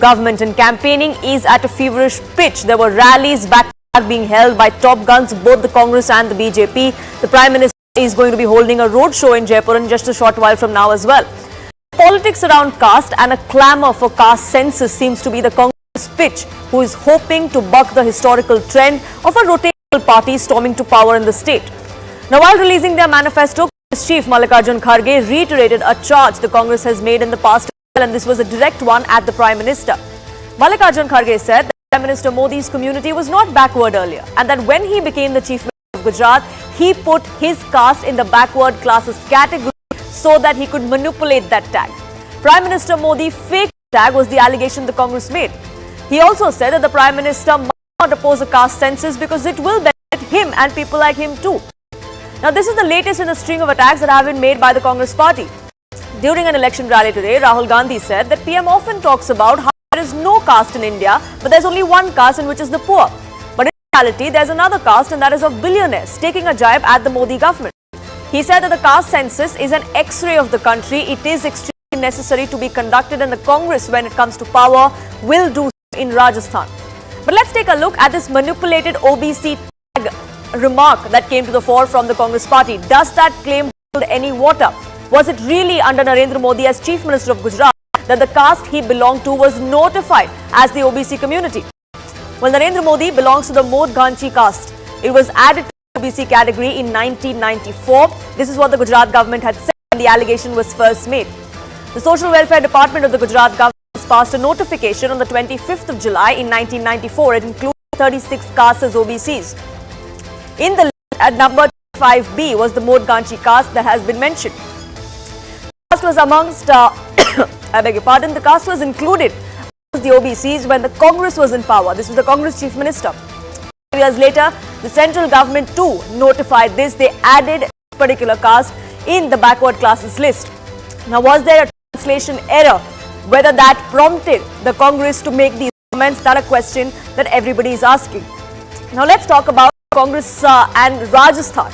government, and campaigning is at a feverish pitch. There were rallies back being held by top guns, both the Congress and the BJP. The Prime Minister is going to be holding a roadshow in Jaipur in just a short while from now as well. Politics around caste and a clamour for caste census seems to be the Congress pitch, who is hoping to buck the historical trend of a rotational party storming to power in the state. Now, while releasing their manifesto, Congress Chief Mallikarjun Kharge reiterated a charge the Congress has made in the past, and this was a direct one at the Prime Minister. Mallikarjun Kharge said that Prime Minister Modi's community was not backward earlier, and that when he became the Chief Minister of Gujarat, he put his caste in the backward classes category so that he could manipulate that tag. Prime Minister Modi faked the tag was the allegation the Congress made. He also said that the Prime Minister might not oppose a caste census because it will benefit him and people like him too. Now, this is the latest in a string of attacks that have been made by the Congress party. During an election rally today, Rahul Gandhi said that PM often talks about how there is no caste in India, but there's only one caste, and which is the poor. But in reality, there's another caste, and that is of billionaires, taking a jibe at the Modi government. He said that the caste census is an X-ray of the country. It is extremely necessary to be conducted, and the Congress, when it comes to power, will do so in Rajasthan. But let's take a look at this manipulated OBC tag remark that came to the fore from the Congress party. Does that claim hold any water? Was it really under Narendra Modi as Chief Minister of Gujarat that the caste he belonged to was notified as the OBC community? Well, Narendra Modi belongs to the Modganchi caste. It was added to the OBC category in 1994. This is what the Gujarat government had said when the allegation was first made. The Social Welfare Department of the Gujarat government has passed a notification on the 25th of July in 1994. It includes 36 castes as OBCs. In the list at number 5B was the Modganchi caste that has been mentioned. The caste was amongst, the caste was included amongst the OBCs when the Congress was in power. This was the Congress Chief Minister. 5 years later, the central government too notified this. They added this particular caste in the backward classes list. Now, was there a translation error? Whether that prompted the Congress to make these comments, that's a question that everybody is asking. Now, let's talk about Congress and Rajasthan.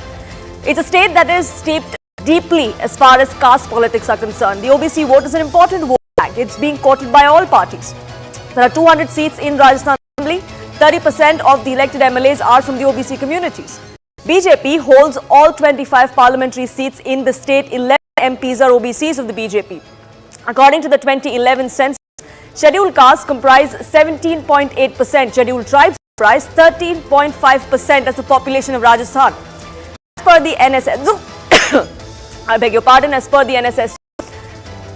It's a state that is steeped deeply as far as caste politics are concerned. The OBC vote is an important vote bank. It's being courted by all parties. There are 200 seats in Rajasthan Assembly. 30% of the elected MLAs are from the OBC communities. BJP holds all 25 parliamentary seats in the state. 11 MPs are OBCs of the BJP. According to the 2011 census, scheduled castes comprise 17.8%, scheduled tribes comprise 13.5% as the population of Rajasthan. As per the NSS, as per the NSS,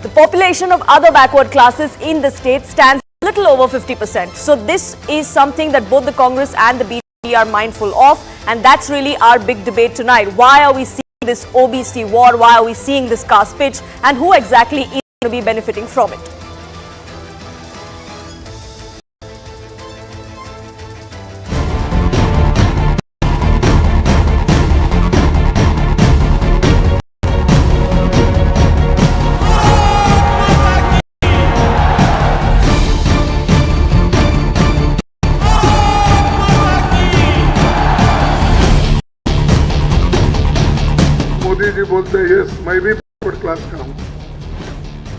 the population of other backward classes in the state stands a little over 50%. So this is something that both the Congress and the BJP are mindful of, and that's really our big debate tonight. Why are we seeing this OBC war? Why are we seeing this caste pitch? And who exactly is going to be benefiting from it? Modi ji बोलते हैं yes मैं भी backward class का हूँ,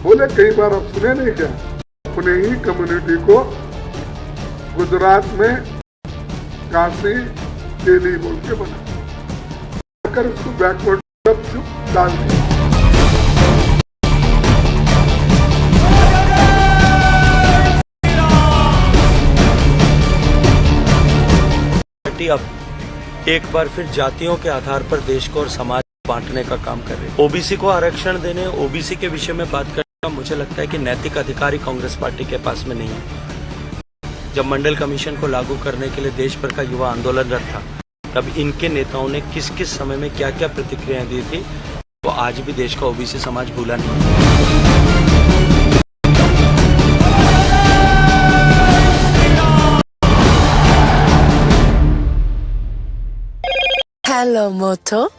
बोले कई बार आप सुने नहीं क्या? अपने ही कम्युनिटी को गुजरात में काशी केली बोल के बना कर उसको बैकवर्ड डाल दिया। अब एक बार फिर जातियों के आधार पर देश को और समाज बांटने का काम कर रहे हैं। ओबीसी को आरक्षण देने, ओबीसी के विषय में बात करने का मुझे लगता है कि नैतिक अधिकार कांग्रेस पार्टी के पास में नहीं है। जब मंडल कमीशन को लागू करने के लिए देश भर का युवा आंदोलनरत था, तब इनके नेताओं ने किस किस समय में क्या क्या प्रतिक्रियाएं दी थी, वो आज भी देश का ओबीसी समाज भूला नहीं। Hello, Moto.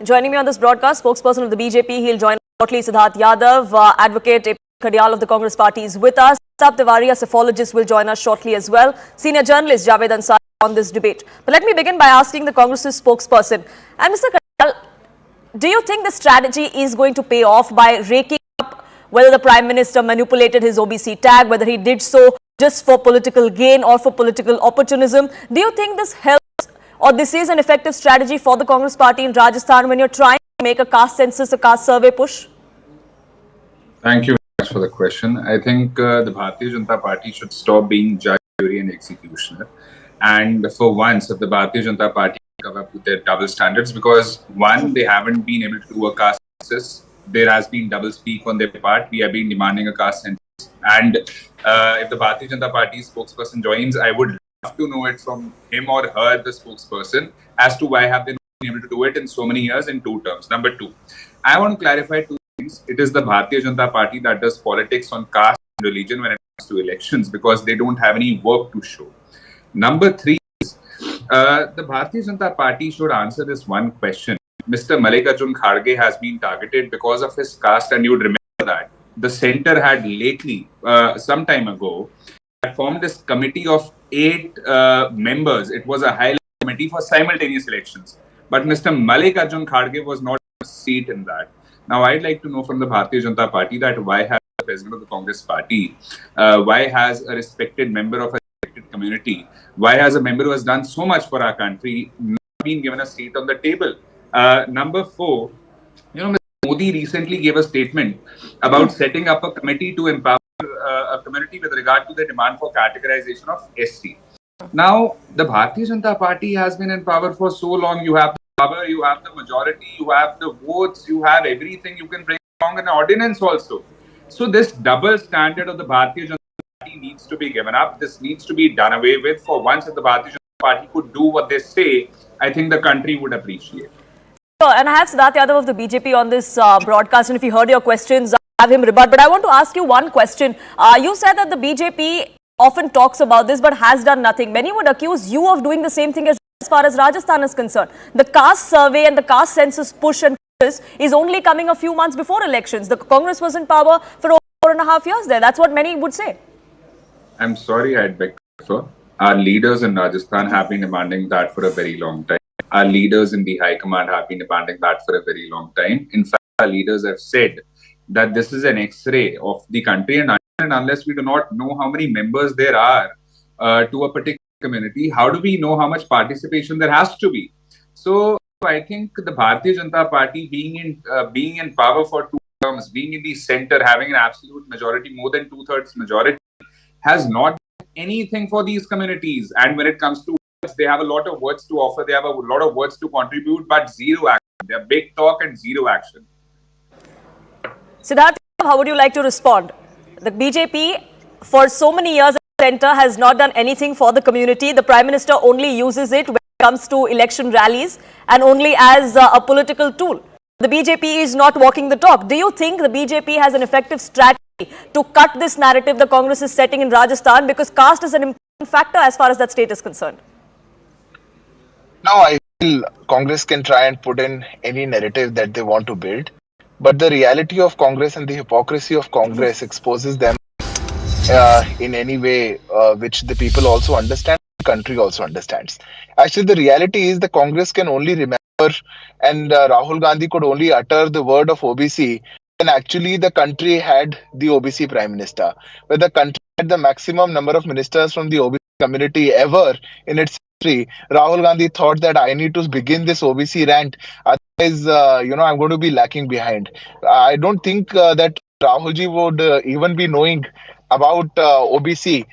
Joining me on this broadcast, spokesperson of the BJP, he'll join us shortly. Siddharth Yadav, advocate Khadial of the Congress party is with us. Sab Tiwari, a psephologist, will join us shortly as well. Senior journalist Javed Ansari on this debate. But let me begin by asking the Congress's spokesperson. And Mr. Kajal, do you think the strategy is going to pay off by raking up whether the Prime Minister manipulated his OBC tag, whether he did so just for political gain or for political opportunism? Do you think this helps, or this is an effective strategy for the Congress party in Rajasthan when you're trying to make a caste census, a caste survey push? Thank you very much for the question. I think the Bharatiya Janata Party should stop being judge, jury and executioner. And for once, if the Bharatiya Janata Party come up with their double standards, because one, they haven't been able to do a caste census. There has been double speak on their part. We have been demanding a caste census. And if the Bharatiya Janata Party spokesperson joins, I would love to know it from him or her, the spokesperson, as to why have they not been able to do it in so many years in 2 terms. Number 2, I want to clarify 2 things. It is the Bharatiya Janata Party that does politics on caste and religion when it comes to elections, because they don't have any work to show. Number 3 is the Bharatiya Janata Party should answer this one question. Mr. Mallikarjun Kharge has been targeted because of his caste, and you would remember that the centre had lately, some time ago, had formed this committee of 8 members. It was a high-level committee for simultaneous elections. But Mr. Mallikarjun Kharge was not a seat in that. Now, I'd like to know from the Bharatiya Janata Party that why has the president of the Congress party, why has a respected member of a respected community, why has a member who has done so much for our country not been given a seat on the table? Number 4, Mr. Modi recently gave a statement about setting up a committee to empower a community with regard to the demand for categorization of SC. Now, the Bharatiya Janata Party has been in power for so long. You have the power, you have the majority, you have the votes, you have everything. You can bring along an ordinance also. So this double standard of the Bharatiya Janata Party needs to be given up. This needs to be done away with. For once, if the Bharatiya Janata Party could do what they say, I think the country would appreciate. And I have Siddharth Yadav of the BJP on this broadcast, and if you heard your questions, I have him rebut. But I want to ask you one question. You said that the BJP often talks about this but has done nothing. Many would accuse you of doing the same thing as far as Rajasthan is concerned. The caste survey and the caste census push and this is only coming a few months before elections. The Congress was in power for over 4.5 years there. That's what many would say. I'm sorry, I beg to differ. Our leaders in Rajasthan have been demanding that for a very long time. Our leaders in the High Command have been demanding that for a very long time. In fact, our leaders have said that this is an X-ray of the country, and unless we do not know how many members there are to a particular community, how do we know how much participation there has to be? So I think the Bharatiya Janata Party being in power for 2 terms, being in the centre, having an absolute majority, more than 2/3 majority, has not done anything for these communities. And when it comes to they have a lot of words to offer, they have a lot of words to contribute, but zero action. They are big talk and zero action. Siddharth, how would you like to respond? The BJP, for so many years at the centre, has not done anything for the community. The Prime Minister only uses it when it comes to election rallies and only as a political tool. The BJP is not walking the talk. Do you think the BJP has an effective strategy to cut this narrative the Congress is setting in Rajasthan? Because caste is an important factor as far as that state is concerned. No, I feel Congress can try and put in any narrative that they want to build. But the reality of Congress and the hypocrisy of Congress exposes them in any way which the people also understand, the country also understands. Actually, the reality is the Congress can only remember, and Rahul Gandhi could only utter the word of OBC when actually the country had the OBC Prime Minister, where the country had the maximum number of ministers from the OBC community ever in its history. Rahul Gandhi thought that I need to begin this OBC rant, otherwise, I'm going to be lacking behind. I don't think that Rahulji would even be knowing about OBC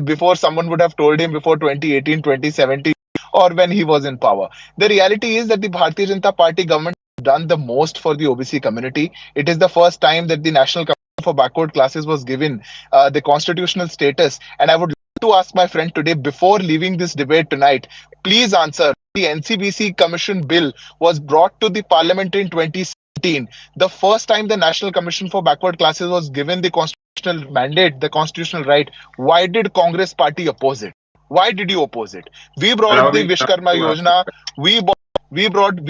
before someone would have told him before 2018, 2017, or when he was in power. The reality is that the Bharatiya Janata Party government has done the most for the OBC community. It is the first time that the National Commission for Backward Classes was given the constitutional status. And I would like to ask my friend today, before leaving this debate tonight, please answer. The NCBC Commission bill was brought to the Parliament in 2017. The first time the National Commission for Backward Classes was given the constitutional mandate, the constitutional right. Why did Congress party oppose it? Why did you oppose it? We brought the Vishkarma Yojana. We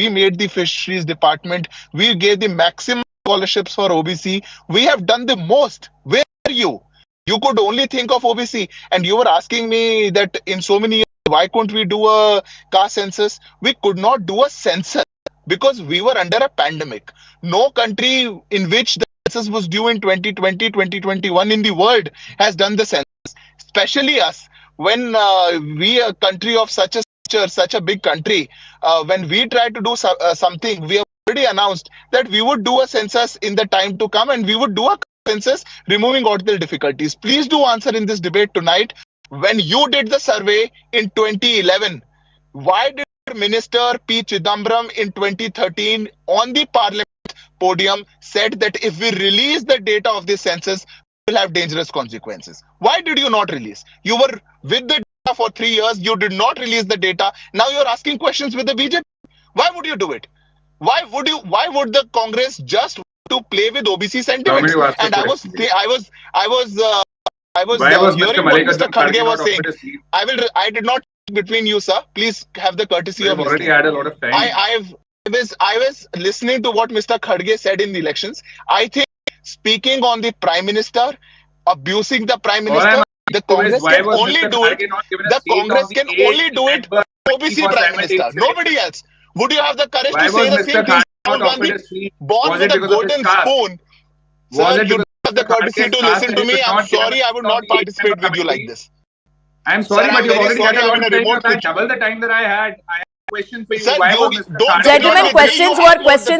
made the fisheries department. We gave the maximum scholarships for OBC. We have done the most. Where are you? You could only think of OBC, and you were asking me that in so many years, why couldn't we do a caste census? We could not do a census because we were under a pandemic. No country in which the census was due in 2020, 2021 in the world has done the census, especially us. When we, a country of such a stature, such a big country, when we try to do something, we have already announced that we would do a census in the time to come, and we would do a census removing all the difficulties. Please do answer in this debate tonight. When you did the survey in 2011, why did Minister P. Chidambaram in 2013 on the parliament podium said that if we release the data of this census, we will have dangerous consequences? Why did you not release? You were with the data for 3 years. You did not release the data. Now you're asking questions with the BJP. Why would you do it? Why would the Congress just to play with OBC sentiments? And I was hearing what Mr. Khadge was saying. I did not between you, sir. Please have the courtesy of already listening. had a lot of time. I was listening to what Mr. Khadge said in the elections. I think speaking on the Prime Minister, abusing the Prime Minister, the Congress can only do it. The Congress can only do it for OBC Prime Minister. Nobody else. Would you have the courage to say the same thing? Rahul Gandhi, born with a golden spoon. Sir, you have the courtesy to listen to me. I'm sorry, I would not participate with you like this. I'm sorry, but you already had a lot of time. Double the time that I had. I have a question for you. Sir, Gentlemen, questions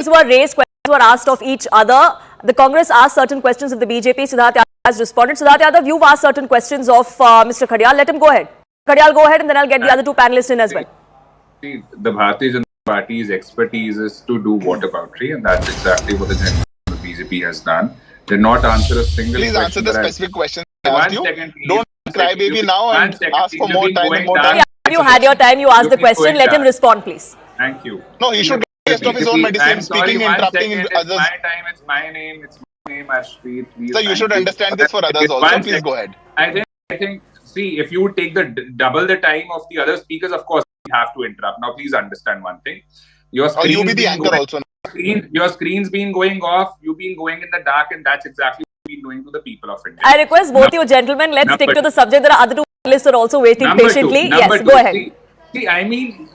were raised, questions were asked of each other. The Congress asked certain questions of the BJP. Siddharth Yadav has responded. Siddharth Yadav, you've asked certain questions of Mr. Khadial. Let him go ahead. Khadial, go ahead, and then I'll get the other two panelists in as well. See, the Bharatiya Janata Party's expertise is to do whataboutery, and that's exactly what the BJP has done. Did not answer a single question. Please answer the specific question I asked you. Don't cry baby now and ask for more time and more time. You had your time, you asked the question. Let him respond, please. Thank you. No, he should get of his own medicine, speaking, interrupting others. My time, it's my name, Ashpreet. So you should understand this for others also. Please go ahead. I think, see, if you take the double the time of the other speakers, of course, you have to interrupt. Now, please understand one thing. Your you be the anchor also. Your screen's been going off, you've been going in the dark, and that's exactly what we've been doing to the people of India. I request both you gentlemen, let's stick to the subject. There are other two panelists are also waiting patiently. Yes, go ahead. See, I mean,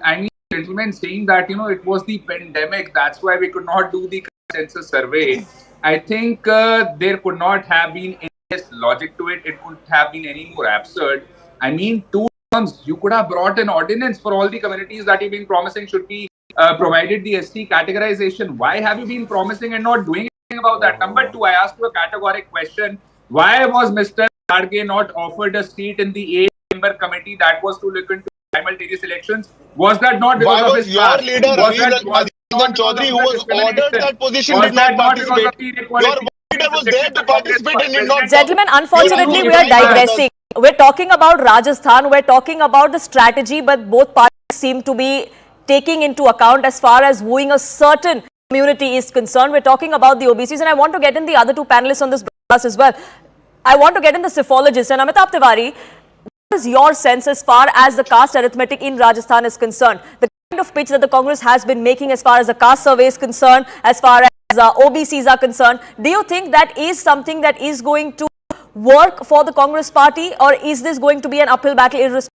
gentlemen, saying that, it was the pandemic, that's why we could not do the census survey. I think there could not have been any less logic to it. It couldn't have been any more absurd. I mean, 2 terms, you could have brought an ordinance for all the communities that you've been promising should be provided the SC categorization. Why have you been promising and not doing anything about that? Number 2, I asked you a categoric question. Why was Mr. Khadge not offered a seat in the 8-member committee that was to look into simultaneous elections? Was that not because of his your leader, Adhiran Chaudhary, who was ordered that position, did not participate? Your leader was there to participate and did not. Gentlemen, unfortunately, we are digressing. We're talking about Rajasthan, we're talking about the strategy, but both parties seem to be taking into account as far as wooing a certain community is concerned. We're talking about the OBCs, and I want to get in the other two panelists on this broadcast as well. I want to get in the psephologist, and Amitabh Tiwari, what is your sense as far as the caste arithmetic in Rajasthan is concerned? The kind of pitch that the Congress has been making as far as the caste survey is concerned, as far as OBCs are concerned, do you think that is something that is going to work for the Congress party, or is this going to be an uphill battle irrespective?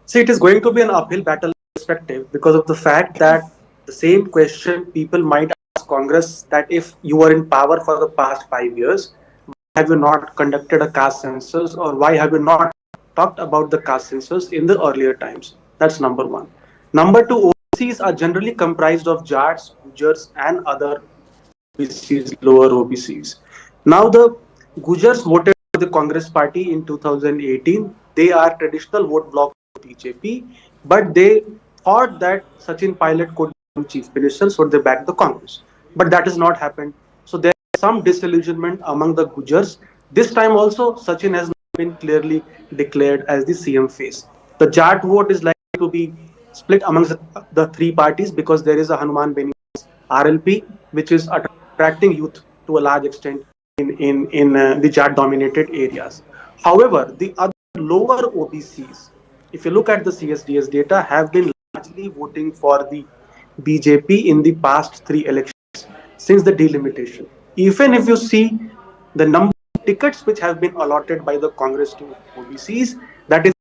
See, it is going to be an uphill battle irrespective because of the fact that the same question people might ask Congress, that if you were in power for the past 5 years, why have you not conducted a caste census, or why have you not talked about the caste census in the earlier times? That's number 1. Number 2, OBCs are generally comprised of Jats, Gujars and other OBCs, lower OBCs. Now the Gujars voted for the Congress party in 2018. They are traditional vote bloc for BJP, but they thought that Sachin Pilot could become chief minister, so they backed the Congress. But that has not happened. So there is some disillusionment among the Gujars. This time also, Sachin has not been clearly declared as the CM face. The Jat vote is likely to be split amongst the 3 parties because there is a Hanuman Beni RLP, which is attracting youth to a large extent in the Jat-dominated areas. However, the other lower OBCs, if you look at the CSDS data, have been largely voting for the BJP in the past 3 elections since the delimitation. Even if you see the number tickets which have been allotted by the Congress to OBCs, that is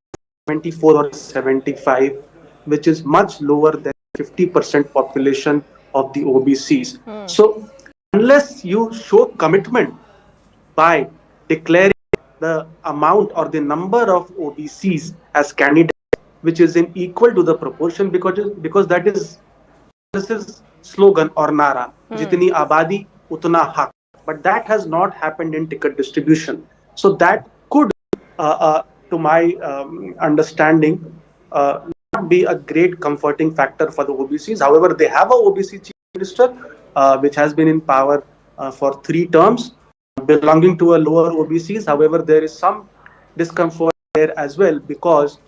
74 or 75, which is much lower than 50% population of the OBCs. So unless you show commitment by declaring the amount or the number of OBCs as candidates, which is in equal to the proportion, because that is Congress's slogan or nara, jitni abadi utna haq. But that has not happened in ticket distribution. So that could, to my understanding, not be a great comforting factor for the OBCs. However, they have a OBC chief minister, which has been in power for 3 terms, belonging to a lower OBCs. However, there is some discomfort there as well, because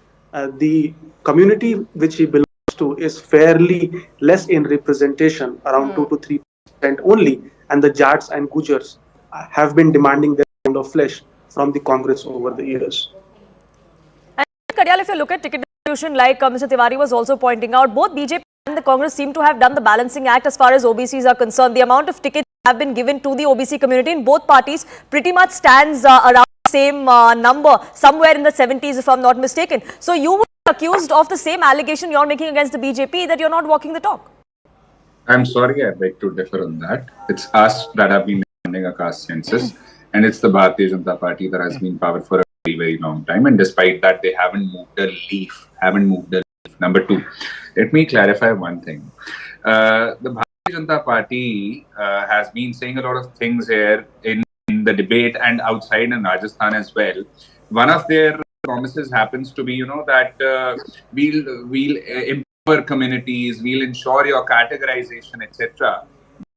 the community which he belongs to is fairly less in representation, around 2 to 3% only, and the Jats and Gujars have been demanding their pound of flesh from the Congress over the years. And Kadyal, if you look at ticket distribution, like Mr. Tiwari was also pointing out, both BJP and the Congress seem to have done the balancing act as far as OBCs are concerned. The amount of tickets have been given to the OBC community in both parties pretty much stands around the same number, somewhere in the 70s if I'm not mistaken. So you were accused of the same allegation you're making against the BJP, that you're not walking the talk. I'm sorry, I beg to differ on that. It's us that have been demanding a caste census, and it's the Bharatiya Janata Party that has been in power for a very, very long time. And despite that, they haven't moved a leaf. Number 2, let me clarify one thing. The Bharatiya Janata Party has been saying a lot of things here in the debate and outside in Rajasthan as well. One of their promises happens to be, that we'll empower communities, we'll ensure your categorization, etc.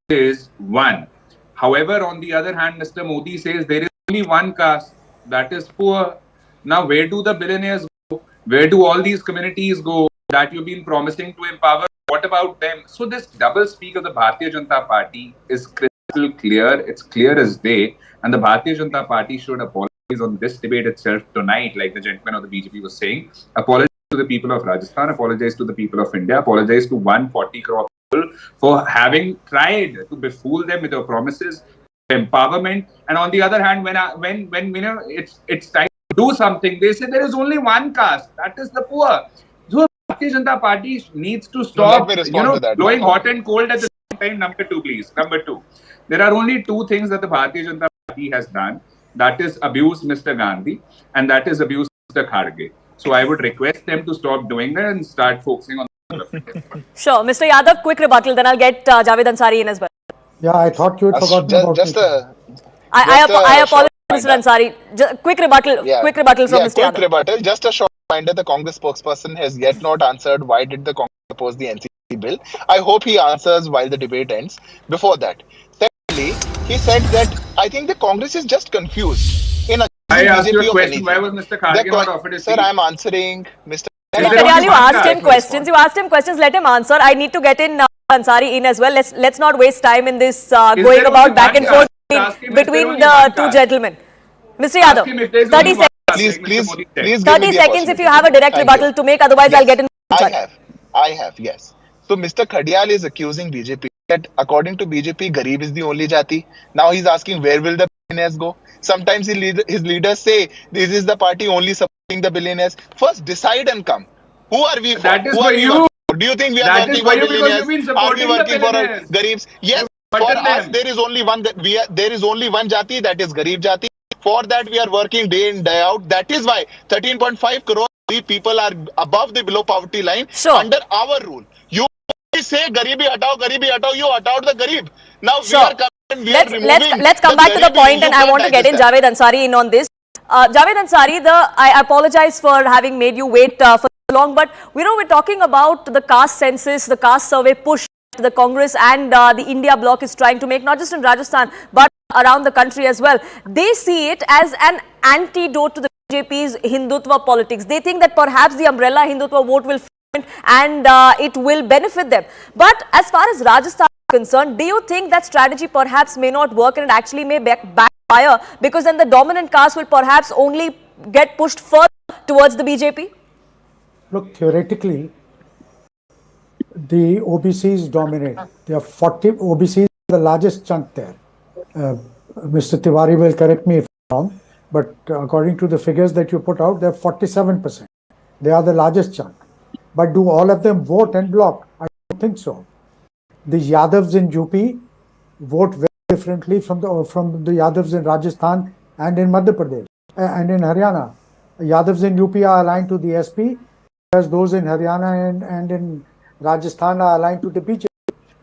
This is one. However, on the other hand, Mr. Modi says there is only one caste, that is poor. Now, where do the billionaires go? Where do all these communities go that you've been promising to empower? What about them? So this double speak of the Bharatiya Janata Party is crystal clear. It's clear as day. And the Bharatiya Janata Party should apologize on this debate itself tonight, like the gentleman of the BJP was saying. Apologize to the people of Rajasthan, apologize to the people of India, apologize to 140 crore people for having tried to befool them with their promises of empowerment. And on the other hand, when it's time to do something, they say there is only one caste, that is the poor. So Bharatiya Janata Party needs to stop, blowing hot and cold at the same time. Number 2, please. Number 2. There are only 2 things that the Bharatiya Janata Party has done. That is abuse Mr. Gandhi, and that is abuse Mr. Kharge. So I would request them to stop doing that and start focusing on the Sure. Mr. Yadav, quick rebuttal, then I'll get Javed Ansari in as well. Yeah, I thought you had forgotten about it. I apologize, Mr. Ansari. Quick rebuttal from Mr. Yadav. Quick rebuttal. Just a short reminder, the Congress spokesperson has yet not answered why did the Congress oppose the NCC bill. I hope he answers while the debate ends. Before that, secondly, he said that I think the Congress is just confused. I asked you a question. Why was Mr. Kharge not offered his seat? Sir, I'm answering Mr. Kadyal, you asked him questions. Let him answer. I need to get in Ansari in as well. Let's not waste time in this going about back and forth between the 2 gentlemen. Mr. Yadav, 30 seconds. Please 30 seconds if you have a direct rebuttal to make. Otherwise, I'll get in. I have, yes. So Mr. Kadyal is accusing BJP that according to BJP, Garib is the only jati. Now he's asking where will the billionaires go? Sometimes his leaders say this is the party only supporting the billionaires. First, decide and come. Who are we for? That is for you. Do you think we are working for billionaires? Are we working for Garibs? Yes. For us, there is only one jati, that is Garib jati. For that, we are working day in, day out. That is why 13.5 crore people are above the below poverty line under our rule. You say Garibi hatao, you hatao the Garib. Now we are coming, let's come back to the point, and I want to get in Javed Ansari in on this. Javed Ansari, I apologize for having made you wait for so long, but we're talking about the caste census, the caste survey push the Congress and the India bloc is trying to make, not just in Rajasthan, but around the country as well. They see it as an antidote to the BJP's Hindutva politics. They think that perhaps the umbrella Hindutva vote will and it will benefit them. But as far as Rajasthan is concerned, do you think that strategy perhaps may not work and it actually may backfire, because then the dominant caste will perhaps only get pushed further towards the BJP? Look, theoretically, the OBCs dominate. There are 40 OBCs, the largest chunk there. Mr. Tiwari will correct me if wrong, but according to the figures that you put out, they're 47%. They are the largest chunk. But do all of them vote en bloc? I don't think so. The Yadavs in UP vote very differently from the Yadavs in Rajasthan and in Madhya Pradesh and in Haryana. Yadavs in UP are aligned to the SP, whereas those in Haryana and in Rajasthan are aligned to the BJP.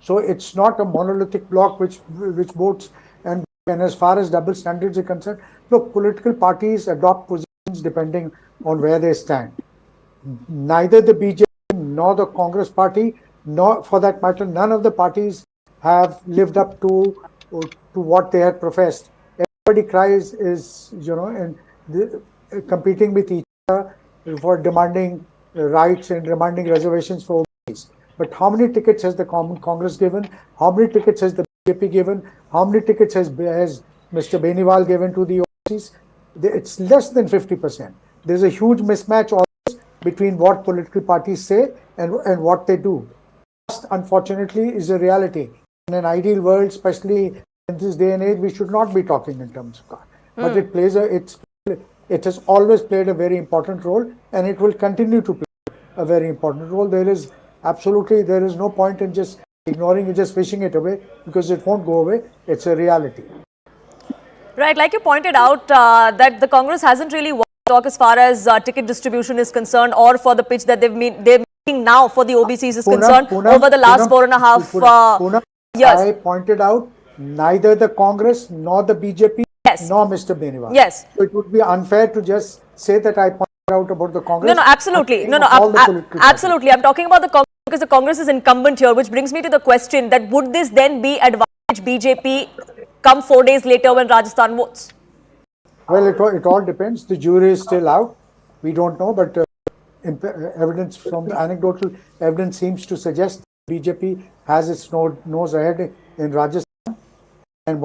So it's not a monolithic bloc which votes. And as far as double standards are concerned, look, political parties adopt positions depending on where they stand. Neither the BJP nor the Congress party, nor for that matter, none of the parties have lived up to what they had professed. Everybody cries is, competing with each other for demanding rights and demanding reservations for OBCs. But how many tickets has the Congress given? How many tickets has the BJP given? How many tickets has Mr. Beniwal given to the OBCs? It's less than 50%. There's a huge mismatch always between what political parties say and what they do. Trust, unfortunately, is a reality. In an ideal world, especially in this day and age, we should not be talking in terms of caste. But it has always played a very important role, and it will continue to play a very important role. There is no point in just ignoring it, just wishing it away, because it won't go away. It's a reality. Right, like you pointed out, that the Congress hasn't really walked the talk as far as ticket distribution is concerned, or for the pitch that they're making now for the OBCs is concerned over the last 4.5 years. I pointed out neither the Congress nor the BJP nor Mr. Beniwal. Yes. So it would be unfair to just say that I pointed out about the Congress. No, absolutely. Absolutely. I'm talking about the Congress because the Congress is incumbent here, which brings me to the question that would this then be advantage BJP come 4 days later when Rajasthan votes? Well, it all depends. The jury is still out. We don't know, but evidence from the anecdotal evidence seems to suggest BJP has its nose ahead in Rajasthan. And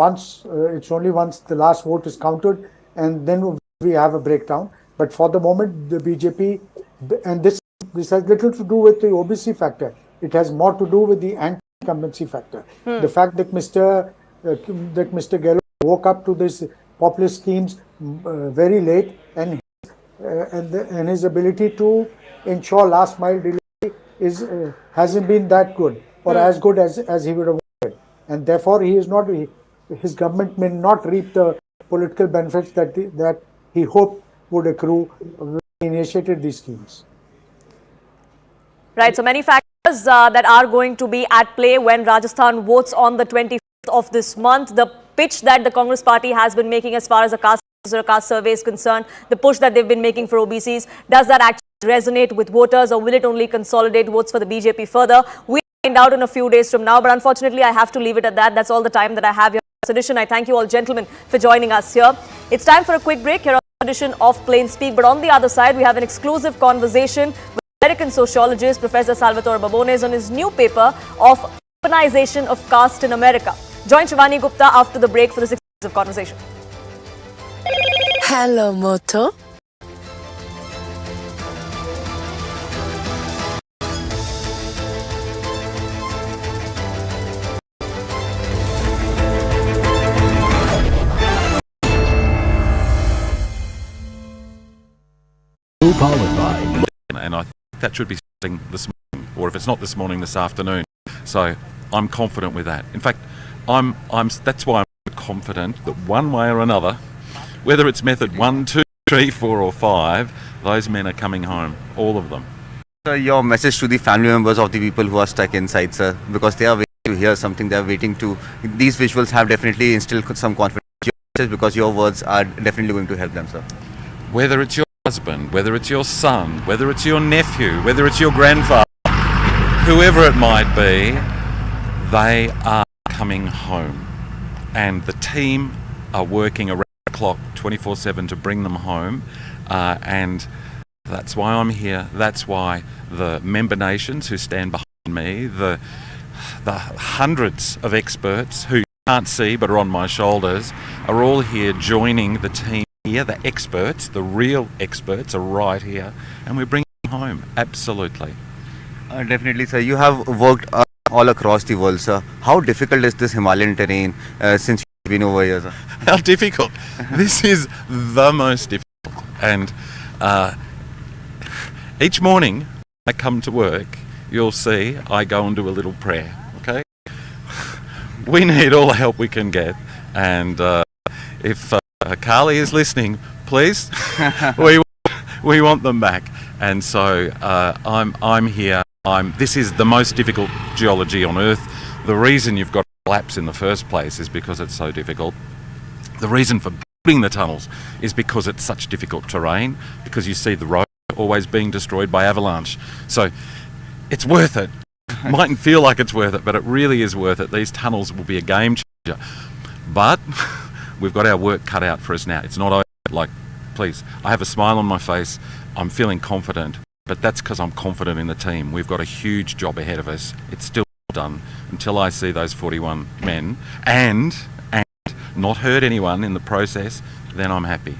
it's only once the last vote is counted, and then we have a breakdown. But for the moment, the BJP, and this has little to do with the OBC factor. It has more to do with the anti-incumbency factor. The fact that Mr. Gehlot woke up to this populist schemes very late, and his ability to ensure last mile delivery hasn't been that good or as good as he would have wanted, and therefore his government may not reap the political benefits that he hoped would accrue when he initiated these schemes. Right, so many factors that are going to be at play when Rajasthan votes on the 25th of this month. The pitch that the Congress party has been making as far as a caste survey is concerned, the push that they've been making for OBCs, does that actually resonate with voters, or will it only consolidate votes for the BJP further? We'll find out in a few days from now, but unfortunately I have to leave it at that. That's all the time that I have here on this edition. I thank you all gentlemen for joining us here. It's time for a quick break here on this edition of Plain Speak, but on the other side we have an exclusive conversation with American sociologist Professor Salvatore Babones on his new paper of Urbanization of Caste in America. Join Shivani Gupta after the break for this exclusive conversation. Hello, Moto. Powered by, and I think that should be something this morning, or if it's not this morning, this afternoon. So I'm confident with that. In fact, that's why I'm confident that one way or another, whether it's method 1, 2, 3, 4 or 5, those men are coming home, all of them. Sir, your message to the family members of the people who are stuck inside, sir, because they are waiting to hear something, they are waiting to, these visuals have definitely instilled some confidence, because your words are definitely going to help them, sir. Whether it's your husband, whether it's your son, whether it's your nephew, whether it's your grandfather, whoever it might be, they are coming home. And the team are working around the clock 24/7 to bring them home. And that's why I'm here. That's why the member nations who stand behind me, the hundreds of experts who can't see but are on my shoulders, are all here joining the team here. The experts, the real experts, are right here, and we're bringing them home. Absolutely. Definitely, sir. You have worked all across the world, sir. How difficult is this Himalayan terrain since been over here, sir? How difficult. This is the most difficult. And each morning I come to work, you'll see I go and do a little prayer, okay? We need all the help we can get. And if Carly is listening, please, we want them back. And so I'm here. This is the most difficult geology on Earth. The reason you've got a collapse in the first place is because it's so difficult. The reason for building the tunnels is because it's such difficult terrain, because you see the road always being destroyed by avalanche. So it's worth it. Mightn't feel like it's worth it, but it really is worth it. These tunnels will be a game changer. But we've got our work cut out for us now. It's not over. Like, please, I have a smile on my face. I'm feeling confident, but that's because I'm confident in the team. We've got a huge job ahead of us. It's still done until I see those 41 men and not hurt anyone in the process, then I'm happy.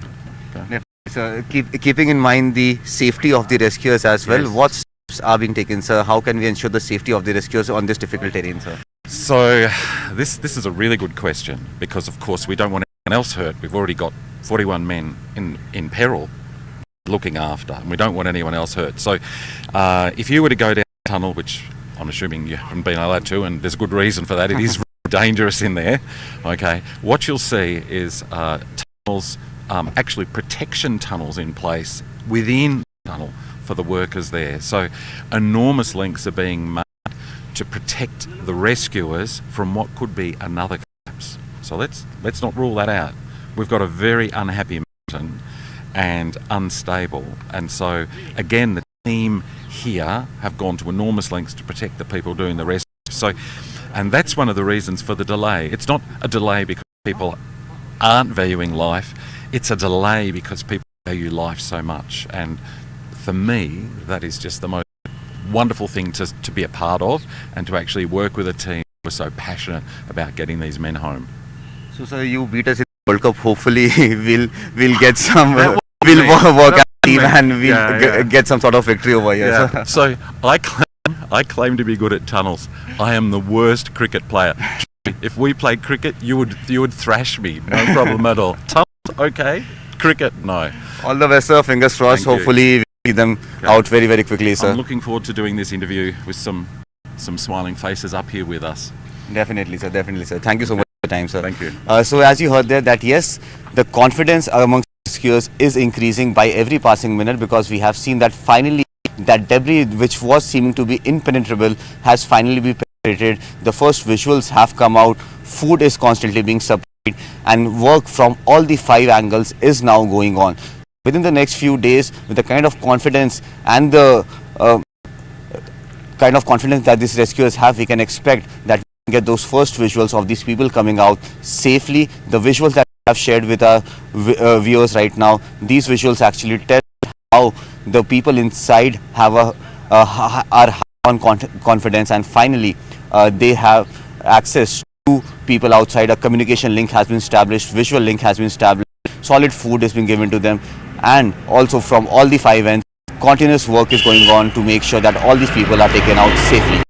Okay. So keeping in mind the safety of the rescuers as well, Yes. what steps are being taken, sir? How can we ensure the safety of the rescuers on this difficult terrain, sir? So this is a really good question, because of course we don't want anyone else hurt. We've already got 41 men in peril looking after, and we don't want anyone else hurt. So if you were to go down the tunnel, which I'm assuming you haven't been allowed to, and there's a good reason for that, it is dangerous in there, okay, what you'll see is tunnels, actually protection tunnels in place within the tunnel for the workers there. So enormous lengths are being made to protect the rescuers from what could be another collapse. So let's not rule that out. We've got a very unhappy mountain and unstable, and so again the team here have gone to enormous lengths to protect the people doing the rescue. So, and that's one of the reasons for the delay. It's not a delay because people aren't valuing life, it's a delay because people value life so much. And for me, that is just the most wonderful thing to be a part of, and to actually work with a team who are so passionate about getting these men home. So, sir, you beat us in the World Cup. Hopefully, we'll get some. That We'll me. work as That a team me. and we'll Yeah. get some sort of victory over here. Yeah. Sir. So I claim to be good at tunnels. I am the worst cricket player. If we played cricket, you would thrash me, no problem at all. Tunnels, okay. Cricket, no. All the best, sir. Fingers crossed. Thank you. Hopefully, we'll see them out very, very quickly, sir. I'm looking forward to doing this interview with some smiling faces up here with us. Definitely, sir. Definitely, sir. Thank you so much for your time, sir. Thank you. So, as you heard there, that yes, the confidence amongst rescuers is increasing by every passing minute, because we have seen that finally that debris which was seeming to be impenetrable has finally been penetrated. The first visuals have come out. Food is constantly being supplied, and work from all the 5 angles is now going on. Within the next few days, with the kind of confidence and the kind of confidence that these rescuers have, we can expect that we can get those first visuals of these people coming out safely. The visuals that we have shared with our viewers right now, these visuals actually tell how the people inside have are high on confidence, and finally they have access to people outside. A communication link has been established, visual link has been established, solid food has been given to them, and also from all the 5 ends, continuous work is going on to make sure that all these people are taken out safely.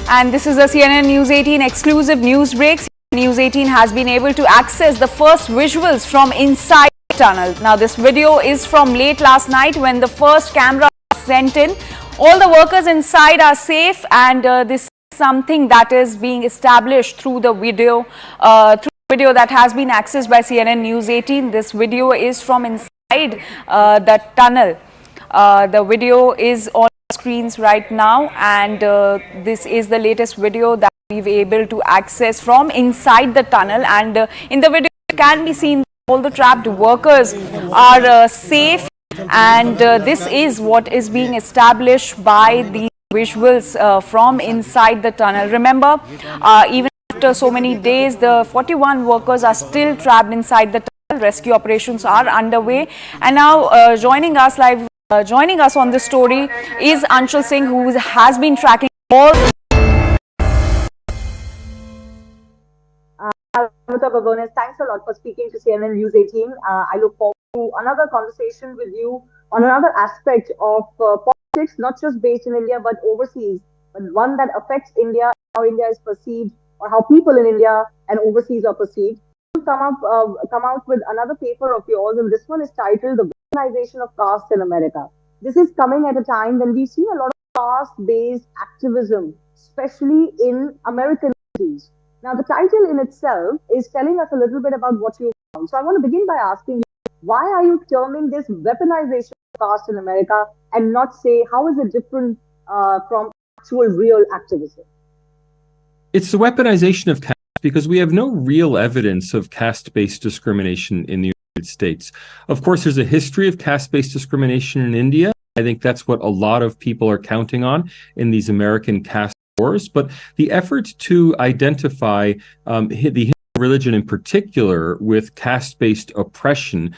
And this is the CNN News 18 exclusive news break. News 18 has been able to access the first visuals from inside the tunnel. Now, this video is from late last night when the first camera was sent in. All the workers inside are safe, and this is something that is being established through the video, that has been accessed by CNN News 18. This video is from inside the tunnel. The video is on screens right now, and this is the latest video that we've able to access from inside the tunnel. And in the video, it can be seen all the trapped workers are safe, and this is what is being established by the visuals from inside the tunnel. Remember, even after so many days, the 41 workers are still trapped inside the tunnel. Rescue operations are underway, and now joining us live, joining us on this story is Anshul Singh, who has been tracking all. Salvatore Babones, thanks a lot for speaking to CNN News 18. I look forward to another conversation with you on another aspect of politics, not just based in India but overseas. but one that affects India, how India is perceived, or how people in India and overseas are perceived. You come out with another paper of yours, and this one is titled "The Weaponization of Caste in America." This is coming at a time when we see a lot of caste-based activism, especially in American cities. Now, the title in itself is telling us a little bit about what you found. So, I want to begin by asking you, why are you terming this weaponization of caste in America and not say how is it different from actual real activism? It's the weaponization of caste because we have no real evidence of caste-based discrimination in the United States. Of course, there's a history of caste-based discrimination in India. I think that's what a lot of people are counting on in these American caste wars. But the effort to identify the Hindu religion in particular with caste-based oppression,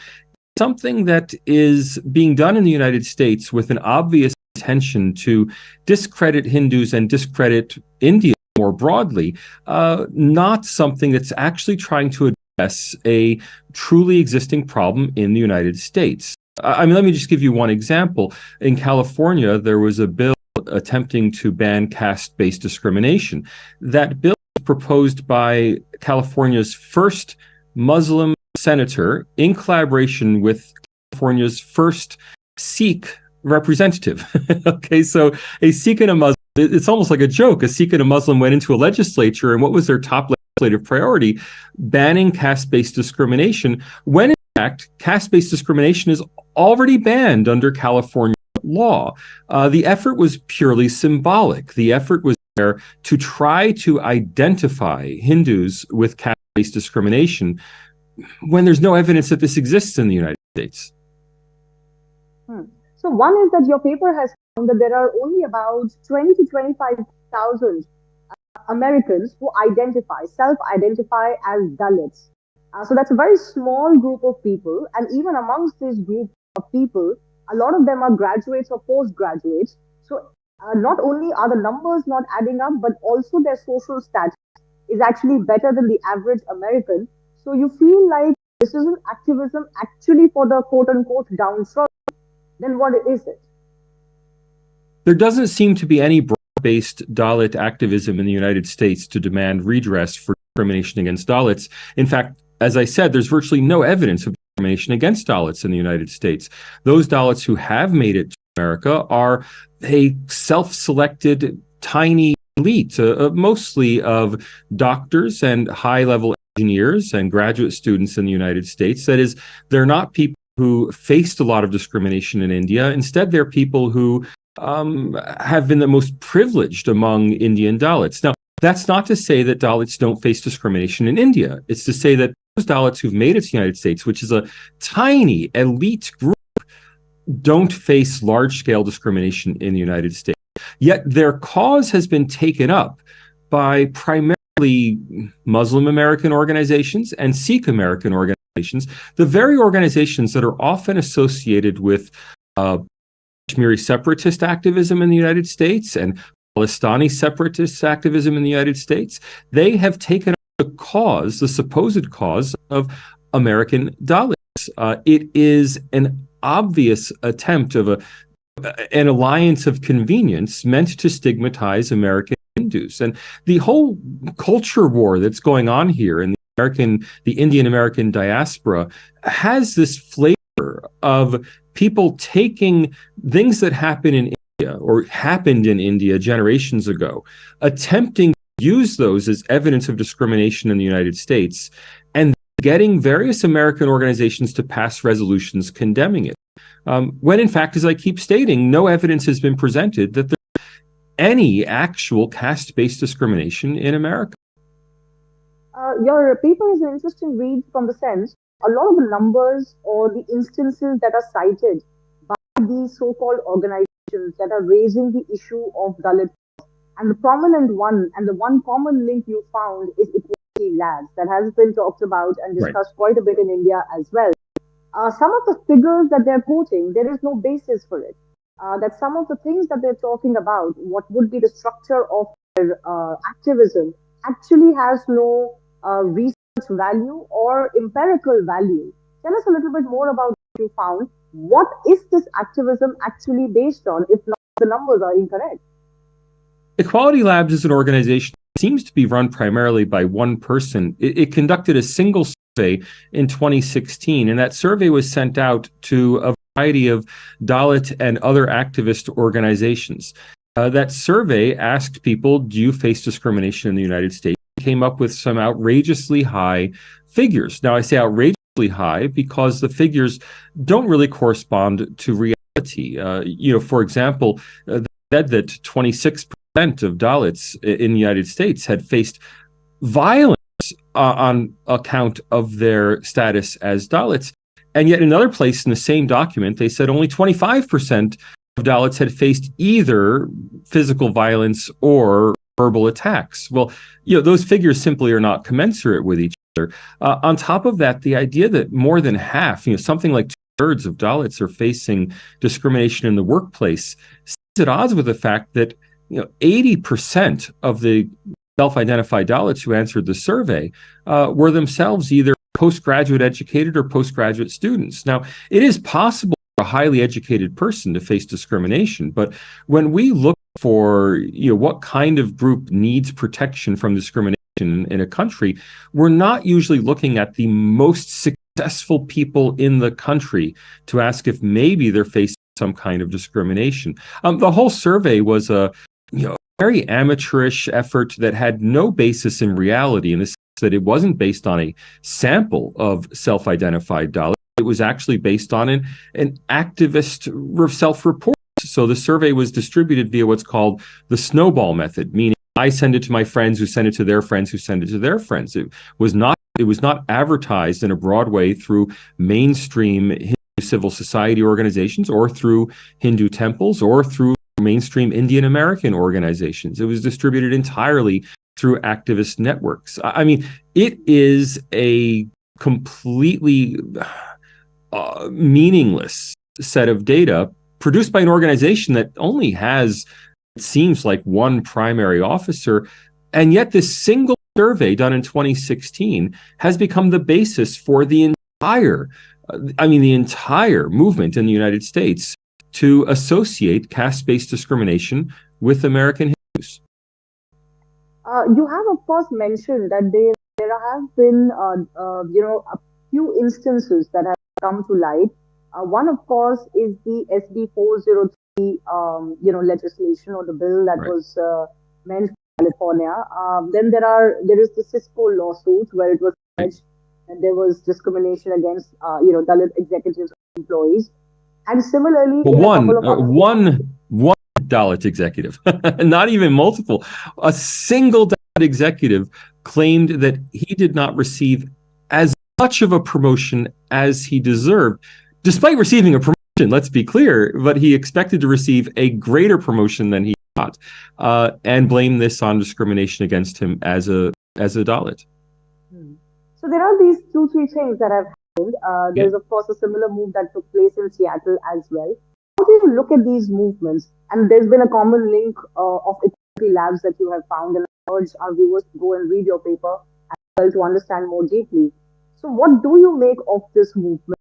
something that is being done in the United States with an obvious intention to discredit Hindus and discredit India more broadly, not something that's actually trying to address a truly existing problem in the United States. I mean, let me just give you one example. In California, there was a bill attempting to ban caste-based discrimination. That bill was proposed by California's first Muslim senator in collaboration with California's first Sikh representative. Okay, so a Sikh and a Muslim, it's almost like a joke. A Sikh and a Muslim went into a legislature, and what was their top legislative priority? Banning caste-based discrimination, when in fact, caste-based discrimination is already banned under California law. The effort was purely symbolic. The effort was there to try to identify Hindus with caste-based discrimination when there's no evidence that this exists in the United States. So one is that your paper has found that there are only about 20 to 25,000 Americans who self-identify as Dalits. So that's a very small group of people, and even amongst this group of people, a lot of them are graduates or postgraduates. So not only are the numbers not adding up, but also their social status is actually better than the average American. So you feel like this isn't activism actually for the quote-unquote downtrodden. Then what is it? There doesn't seem to be any broad-based Dalit activism in the United States to demand redress for discrimination against Dalits. In fact, as I said, there's virtually no evidence of discrimination against Dalits in the United States. Those Dalits who have made it to America are a self-selected tiny elite, mostly of doctors and high-level engineers and graduate students in the United States. That is, they're not people who faced a lot of discrimination in India. Instead, they're people who have been the most privileged among Indian Dalits. Now, that's not to say that Dalits don't face discrimination in India. It's to say that those Dalits who've made it to the United States, which is a tiny elite group, don't face large-scale discrimination in the United States. Yet their cause has been taken up by primarily Muslim American organizations and Sikh American organizations, the very organizations that are often associated with Kashmiri separatist activism in the United States and Palestini separatist activism in the United States. They have taken up the cause, the supposed cause of American Dalits. It is an obvious attempt of an alliance of convenience meant to stigmatize American Hindus. And the whole culture war that's going on here in the Indian American diaspora has this flavor of people taking things that happen in India or happened in India generations ago, attempting to use those as evidence of discrimination in the United States, and getting various American organizations to pass resolutions condemning it. When in fact, as I keep stating, no evidence has been presented that there's any actual caste-based discrimination in America. Your paper is an interesting read from the sense a lot of the numbers or the instances that are cited by these so-called organizations that are raising the issue of Dalit, and the prominent one and the one common link you found is equality labs that has been talked about and discussed quite a bit in India as well. Some of the figures that they're quoting, there is no basis for it. That some of the things that they're talking about, what would be the structure of their activism, actually has no research value or empirical value. Tell us a little bit more about what you found. What is this activism actually based on, if not the numbers are incorrect? Equality Labs is an organization that seems to be run primarily by one person. It conducted a single survey in 2016, and that survey was sent out to a variety of Dalit and other activist organizations. That survey asked people, do you face discrimination in the United States? It came up with some outrageously high figures. Now, I say outrageously high because the figures don't really correspond to reality. For example, they said that 26% of Dalits in the United States had faced violence on account of their status as Dalits. And yet in another place in the same document, they said only 25% of Dalits had faced either physical violence or verbal attacks. Well, those figures simply are not commensurate with each other. On top of that, the idea that more than half, something like 2/3 of Dalits are facing discrimination in the workplace, is at odds with the fact that 80% of the self-identified Dalits who answered the survey were themselves either postgraduate educated or postgraduate students. Now, it is possible for a highly educated person to face discrimination, but when we look for what kind of group needs protection from discrimination in a country, we're not usually looking at the most successful people in the country to ask if maybe they're facing some kind of discrimination. The whole survey was a very amateurish effort that had no basis in reality, in the sense that it wasn't based on a sample of self-identified Dalits. It was actually based on an activist self-report. So the survey was distributed via what's called the snowball method, meaning I send it to my friends who send it to their friends who send it to their friends. It was not advertised in a broad way through mainstream Hindu civil society organizations or through Hindu temples or through mainstream Indian American organizations. It was distributed entirely through activist networks. I mean, it is a completely meaningless set of data produced by an organization that only has, it seems like, one primary officer, and yet this single survey done in 2016 has become the basis for the entire movement in the United States to associate caste-based discrimination with American Hindus. You have, of course, mentioned that there have been, a few instances that have come to light. One, of course, is the SB 403, legislation or the bill that was meant for California. Then there is the Cisco lawsuit where it was alleged that there was discrimination against, Dalit executives and employees. And similarly, one Dalit executive, not even multiple, a single Dalit executive claimed that he did not receive as much of a promotion as he deserved, despite receiving a promotion, let's be clear, but he expected to receive a greater promotion than he got, and blamed this on discrimination against him as a Dalit. So there are these 2-3 things that have happened. There's, of course, a similar move that took place in Seattle as well. How do you look at these movements? And there's been a common link of Equality Labs that you have found, and I urge our viewers to go and read your paper as well to understand more deeply. So what do you make of this movement,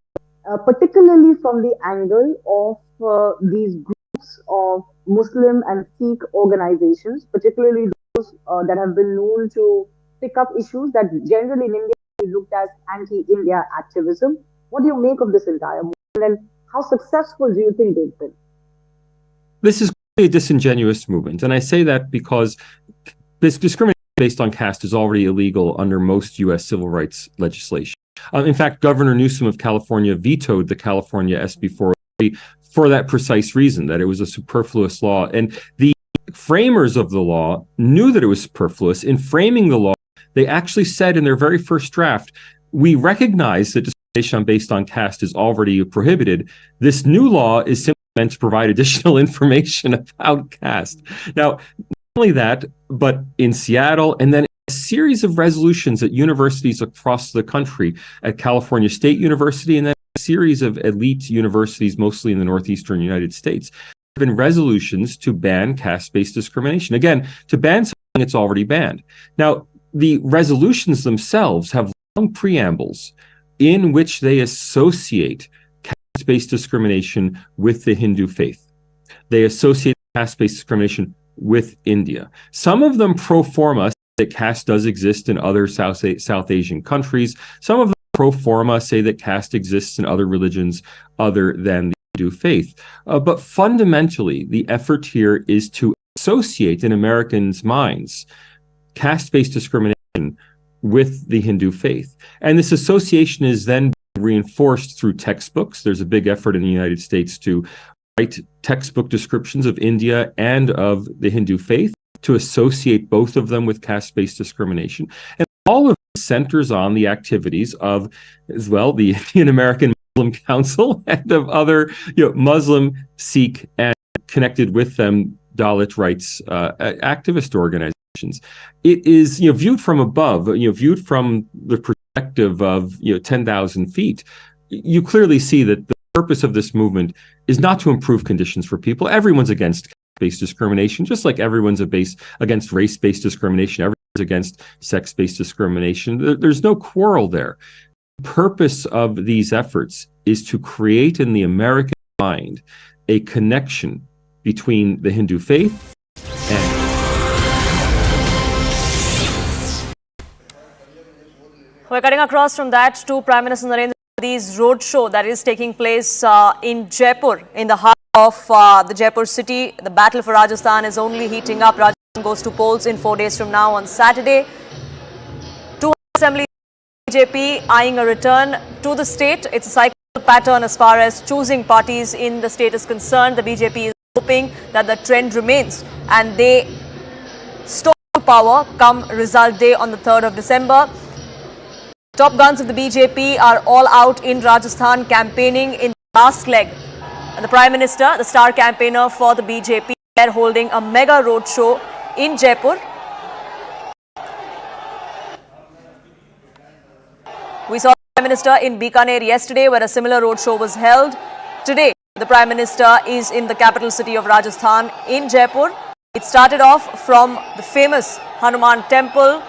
particularly from the angle of these groups of Muslim and Sikh organizations, particularly those that have been known to pick up issues that generally in India is looked as anti-India activism? What do you make of this entire movement, and how successful do you think they've been? This is a disingenuous movement, and I say that because this discrimination based on caste is already illegal under most U.S. civil rights legislation. In fact, Governor Newsom of California vetoed the California SB 403 for that precise reason, that it was a superfluous law. And the framers of the law knew that it was superfluous. In framing the law, they actually said in their very first draft, we recognize that discrimination based on caste is already prohibited. This new law is simply meant to provide additional information about caste. Now, not only that, but in Seattle, and then a series of resolutions at universities across the country, at California State University, and then a series of elite universities, mostly in the northeastern United States, there have been resolutions to ban caste-based discrimination. Again, to ban something that's already banned. Now, the resolutions themselves have long preambles in which they associate caste-based discrimination with the Hindu faith. They associate caste-based discrimination with India. Some of them pro forma that caste does exist in other South Asian countries. Some of them pro forma say that caste exists in other religions other than the Hindu faith. But fundamentally, the effort here is to associate in Americans' minds caste-based discrimination with the Hindu faith. And this association is then reinforced through textbooks. There's a big effort in the United States to write textbook descriptions of India and of the Hindu faith, to associate both of them with caste-based discrimination. And all of it centers on the activities of, as well, the Indian American Muslim Council and of other, Muslim, Sikh, and connected with them Dalit rights activist organizations. It is, viewed from above, viewed from the perspective of, 10,000 feet. You clearly see that the purpose of this movement is not to improve conditions for people. Everyone's against based discrimination, just like everyone's against race-based discrimination, everyone's against sex-based discrimination. There's no quarrel there. The purpose of these efforts is to create in the American mind a connection between the Hindu faith and... We're cutting across from that to Prime Minister Narendra Modi's roadshow that is taking place in Jaipur, in the heart of the Jaipur city. The battle for Rajasthan is only heating up. Rajasthan goes to polls in 4 days from now on Saturday. 2 Assembly BJP eyeing a return to the state. It's a cyclical pattern as far as choosing parties in the state is concerned. The BJP is hoping that the trend remains and they storm to power come result day on the 3rd of December. Top guns of the BJP are all out in Rajasthan campaigning in the last leg. And the Prime Minister, the star campaigner for the BJP, are holding a mega roadshow in Jaipur. We saw the Prime Minister in Bikaner yesterday where a similar roadshow was held. Today, the Prime Minister is in the capital city of Rajasthan in Jaipur. It started off from the famous Hanuman Temple.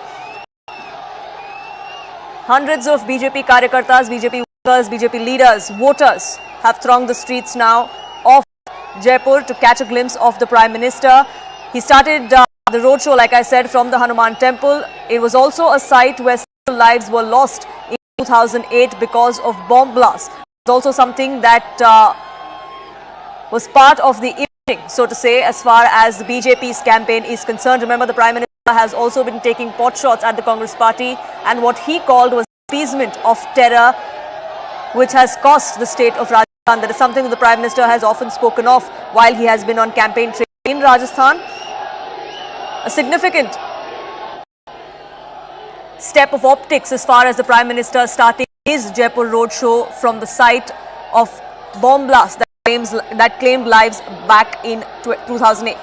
Hundreds of BJP karyakartas, BJP workers, BJP leaders, voters have thronged the streets now of Jaipur to catch a glimpse of the Prime Minister. He started the roadshow, like I said, from the Hanuman Temple. It was also a site where several lives were lost in 2008 because of bomb blasts. It's also something that was part of the evening, so to say, as far as the BJP's campaign is concerned. Remember, the Prime Minister has also been taking pot shots at the Congress party and what he called was appeasement of terror, which has cost the state of Rajasthan. That is something that the Prime Minister has often spoken of while he has been on campaign trail in Rajasthan. A significant step of optics as far as the Prime Minister starting his Jaipur roadshow from the site of bomb blast that claimed lives back in 2008.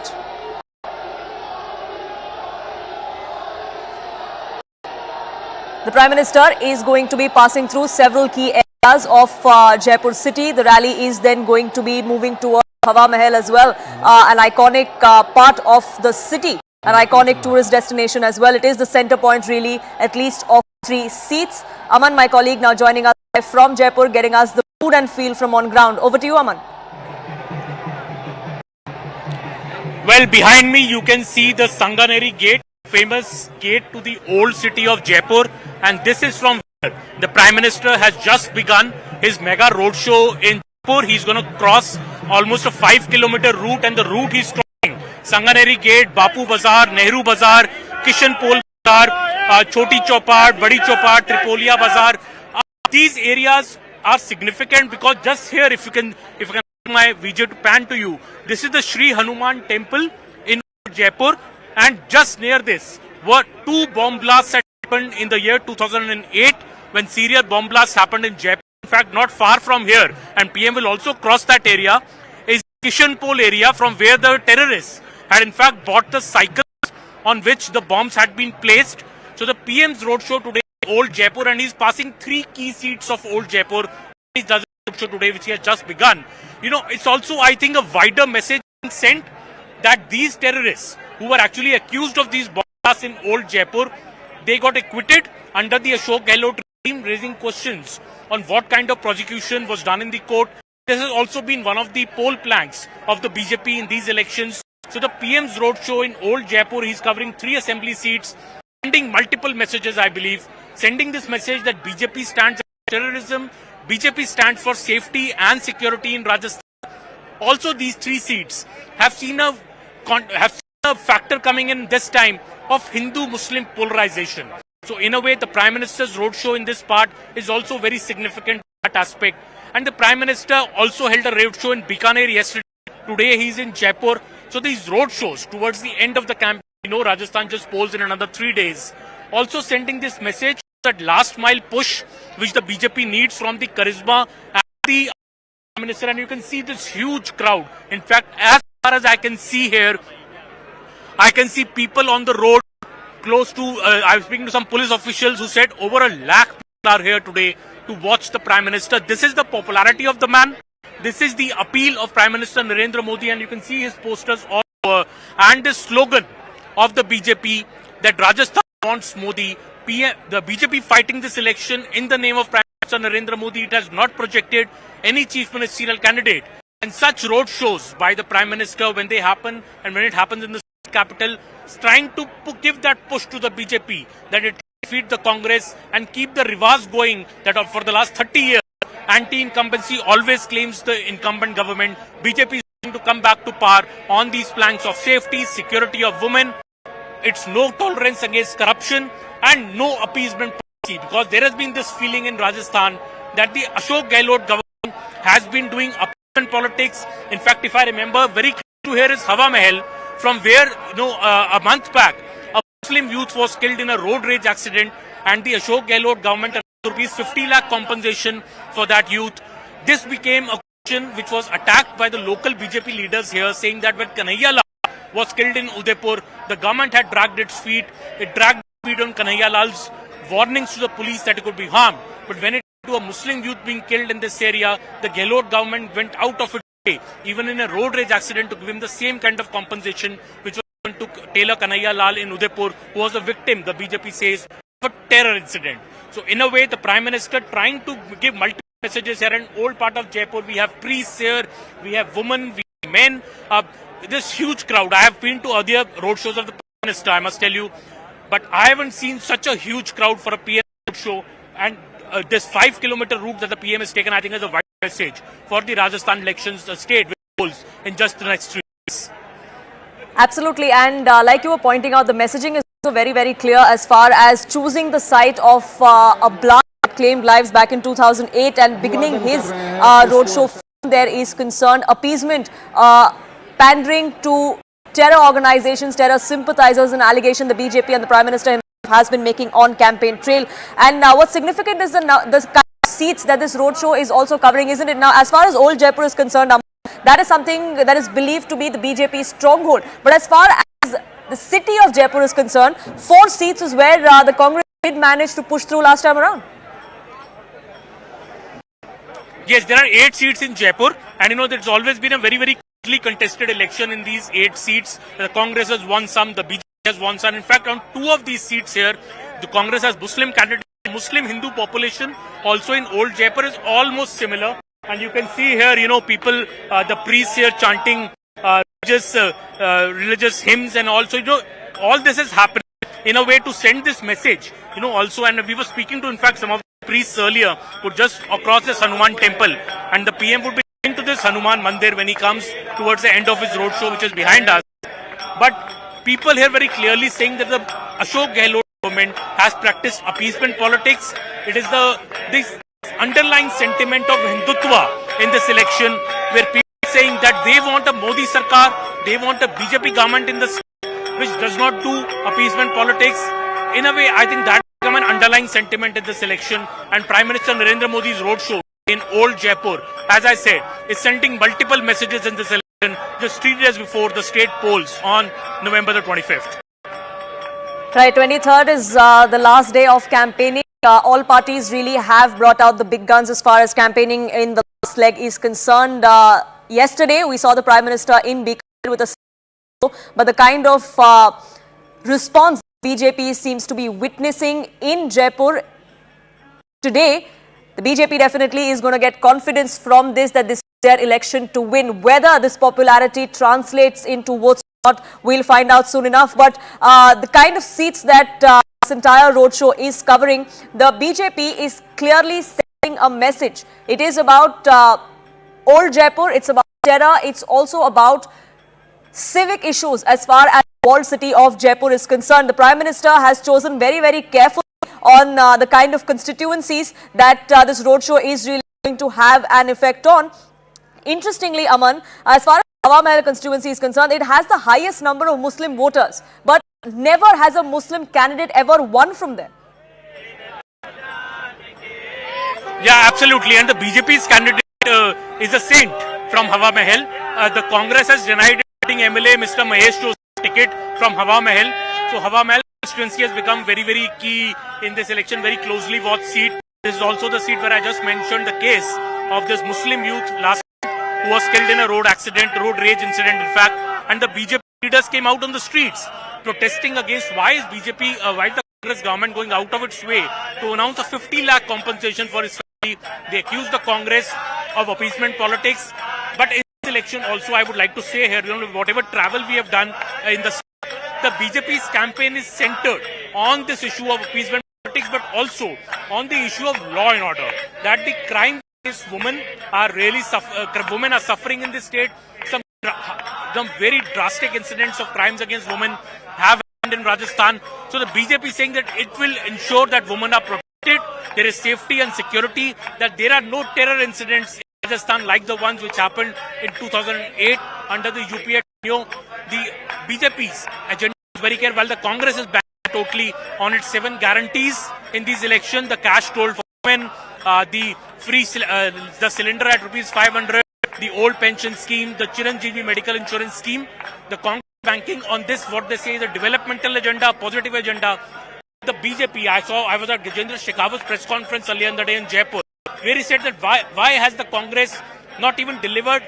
The Prime Minister is going to be passing through several key areas of Jaipur city. The rally is then going to be moving towards Hawa Mahal as well, an iconic part of the city, an iconic tourist destination as well. It is the center point really, at least of 3 seats. Aman, my colleague, now joining us from Jaipur, getting us the mood and feel from on ground. Over to you, Aman. Well, behind me you can see the Sanganeri gate, famous gate to the old city of Jaipur, and this is from where the Prime Minister has just begun his mega roadshow in Jaipur. He's going to cross almost a 5-kilometer route, and the route he's crossing: Sanganeri Gate, Bapu Bazaar, Nehru Bazaar, Kishan Pol Bazaar, Choti Chopad, Badi Chopad, Tripolia Bazaar. These areas are significant because just here, if you can my video to pan to you, this is the Sri Hanuman Temple in Jaipur. And just near this were 2 bomb blasts that happened in the year 2008 when serious bomb blasts happened in Jaipur. In fact, not far from here, and PM will also cross that area, is Kishan Pol area from where the terrorists had in fact bought the cycles on which the bombs had been placed. So the PM's roadshow today is Old Jaipur, and he's passing 3 key seats of Old Jaipur. He does a roadshow today which he has just begun. You know, it's also, I think, a wider message being sent that these terrorists who were actually accused of these bomb blasts in Old Jaipur, they got acquitted under the Ashok Gehlot regime, raising questions on what kind of prosecution was done in the court. This has also been one of the poll planks of the BJP in these elections. So the PM's roadshow in Old Jaipur, he's covering 3 assembly seats, sending multiple messages, I believe, sending this message that BJP stands against terrorism, BJP stands for safety and security in Rajasthan. Also, these 3 seats have seen a factor coming in this time of Hindu-Muslim polarization. So in a way, the Prime Minister's roadshow in this part is also very significant in that aspect. And the Prime Minister also held a roadshow in Bikaner yesterday. Today he's in Jaipur. So these roadshows towards the end of the campaign, Rajasthan just polls in another 3 days. Also sending this message, that last mile push which the BJP needs from the charisma and the Prime Minister. And you can see this huge crowd. In fact, as far as I can see here, I can see people on the road close to, I was speaking to some police officials who said over 1 lakh people are here today to watch the Prime Minister. This is the popularity of the man. This is the appeal of Prime Minister Narendra Modi, and you can see his posters all over. And the slogan of the BJP that Rajasthan wants Modi. The BJP fighting this election in the name of Prime Minister Narendra Modi. It has not projected any chief ministerial candidate. And such road shows by the Prime Minister, when they happen and when it happens in the capital, is trying to give that push to the BJP that it defeat the Congress and keep the reverse going that for the last 30 years anti-incumbency always claims the incumbent government. BJP is going to come back to power on these planks of safety, security of women. It's no tolerance against corruption and no appeasement policy, because there has been this feeling in Rajasthan that the Ashok Gehlot government has been doing appeasement politics. In fact, if I remember, very close to here is Hawa Mahal, from where a month back a Muslim youth was killed in a road rage accident, and the Ashok Gehlot government rupees 50 lakh compensation for that youth. This became a question which was attacked by the local BJP leaders here, saying that when Kanhaiya Lal was killed in Udaipur, the government had dragged its feet. It dragged its feet on Kanhaiya Lal's warnings to the police that it could be harmed. But when it came to a Muslim youth being killed in this area, the Gehlot government went out of its way, even in a road rage accident, to give him the same kind of compensation which was given to Tailor Kanhaiya Lal in Udaipur, who was a victim, the BJP says, of a terror incident. So in a way, the Prime Minister trying to give multiple messages here. In old part of Jaipur, we have priests here, we have women, we have men. This huge crowd. I have been to earlier roadshows of the Prime Minister, I must tell you, but I haven't seen such a huge crowd for a PM roadshow. And this 5-kilometer route that the PM has taken, I think, is a vital message for the Rajasthan elections, the state which polls in just the next 3 days. Absolutely, and like you were pointing out, the messaging is also very, very clear as far as choosing the site of a blast that claimed lives back in 2008 and beginning his roadshow from there is concerned. Appeasement, pandering to terror organizations, terror sympathizers, an allegation the BJP and the Prime Minister himself has been making on campaign trail. And what's significant is the kind of seats that this roadshow is also covering, isn't it? Now, as far as Old Jaipur is concerned, that is something that is believed to be the BJP's stronghold. But as far as the city of Jaipur is concerned, 4 seats is where the Congress did manage to push through last time around. Yes, there are 8 seats in Jaipur, and there's always been a very, very closely contested election in these 8 seats. The Congress has won some, the BJP has won some. In fact, on 2 of these seats here, the Congress has Muslim candidates. Muslim Hindu population also in Old Jaipur is almost similar. And you can see here, people, the priests here chanting religious hymns, and also, all this is happening in a way to send this message, also. And we were speaking to, in fact, some of the priests earlier who just across this Hanuman temple, and the PM would be going to this Hanuman Mandir when he comes towards the end of his roadshow, which is behind us. But people here very clearly saying that the Ashok Gehlot government has practiced appeasement politics. It is this underlying sentiment of Hindutva in this election, where people are saying that they want a Modi Sarkar, they want a BJP government in the state which does not do appeasement politics. In a way, I think that has become an underlying sentiment in this election, and Prime Minister Narendra Modi's roadshow in Old Jaipur, as I said, is sending multiple messages in this election just 3 days before the state polls on November the 25th. Right, 23rd is the last day of campaigning. All parties really have brought out the big guns as far as campaigning in the last leg is concerned. Yesterday, we saw the Prime Minister in Bikaner with a but the kind of response BJP seems to be witnessing in Jaipur today, the BJP definitely is going to get confidence from this, that this is their election to win. Whether this popularity translates into votes not, we'll find out soon enough. But the kind of seats that this entire roadshow is covering, the BJP is clearly sending a message. It is about old Jaipur, it's about terror, it's also about civic issues as far as the walled city of Jaipur is concerned. The Prime Minister has chosen very, very carefully on the kind of constituencies that this roadshow is really going to have an effect on. Interestingly, Aman, as far as Hawa Mahal constituency is concerned, it has the highest number of Muslim voters, but never has a Muslim candidate ever won from there. Yeah, absolutely. And the BJP's candidate is a saint from Hawa Mahal. The Congress has denied getting MLA Mr. Mahesh Jo's ticket from Hawa Mahal. So Hawa Mahal constituency has become very, very key in this election, very closely watched seat. This is also the seat where I just mentioned the case of this Muslim youth last who was killed in a road accident, road rage incident in fact, and the BJP leaders came out on the streets protesting against why is why is the Congress government going out of its way to announce a 50 lakh compensation for his family. They accused the Congress of appeasement politics. But in this election also, I would like to say here, whatever travel we have done in the BJP's campaign is centered on this issue of appeasement politics, but also on the issue of law and order. That the crime against women are really women are suffering in this state. Some very drastic incidents of crimes against women have happened in Rajasthan. So the BJP is saying that it will ensure that women are protected, there is safety and security, that there are no terror incidents in Rajasthan like the ones which happened in 2008 under the UPA. The BJP's agenda is very clear. While the Congress is back totally on its 7 guarantees in these elections, the cash told for women, the free the cylinder at ₹500, the old pension scheme, the Chiranjeevi medical insurance scheme, the Congress banking on this, what they say is a developmental agenda, a positive agenda. The BJP, I was at Gajendra Shekhawat's press conference earlier in the day in Jaipur, where he said that why has the Congress not even delivered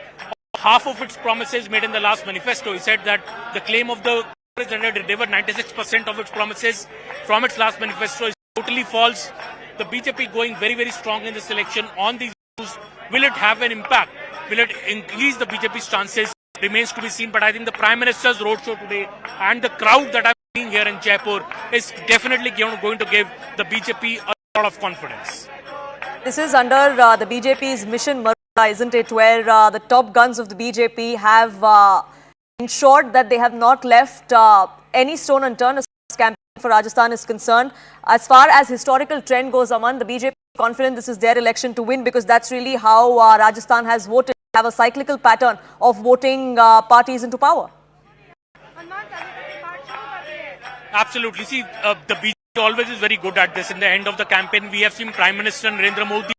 half of its promises made in the last manifesto. He said that the claim of the Congress that it delivered 96% of its promises from its last manifesto is totally false. The BJP going very, very strong in this election on these issues. Will it have an impact? Will it increase the BJP's chances? Remains to be seen. But I think the Prime Minister's roadshow today and the crowd that I'm seeing here in Jaipur is definitely going to give the BJP a lot of confidence. This is under the BJP's mission, isn't it, where the top guns of the BJP have ensured that they have not left any stone unturned as far as campaign for Rajasthan is concerned. As far as historical trend goes, Aman, the BJP is confident this is their election to win, because that's really how Rajasthan has voted. They have a cyclical pattern of voting parties into power. Absolutely. See, the BJP always is very good at this. In the end of the campaign, we have seen Prime Minister Narendra Modi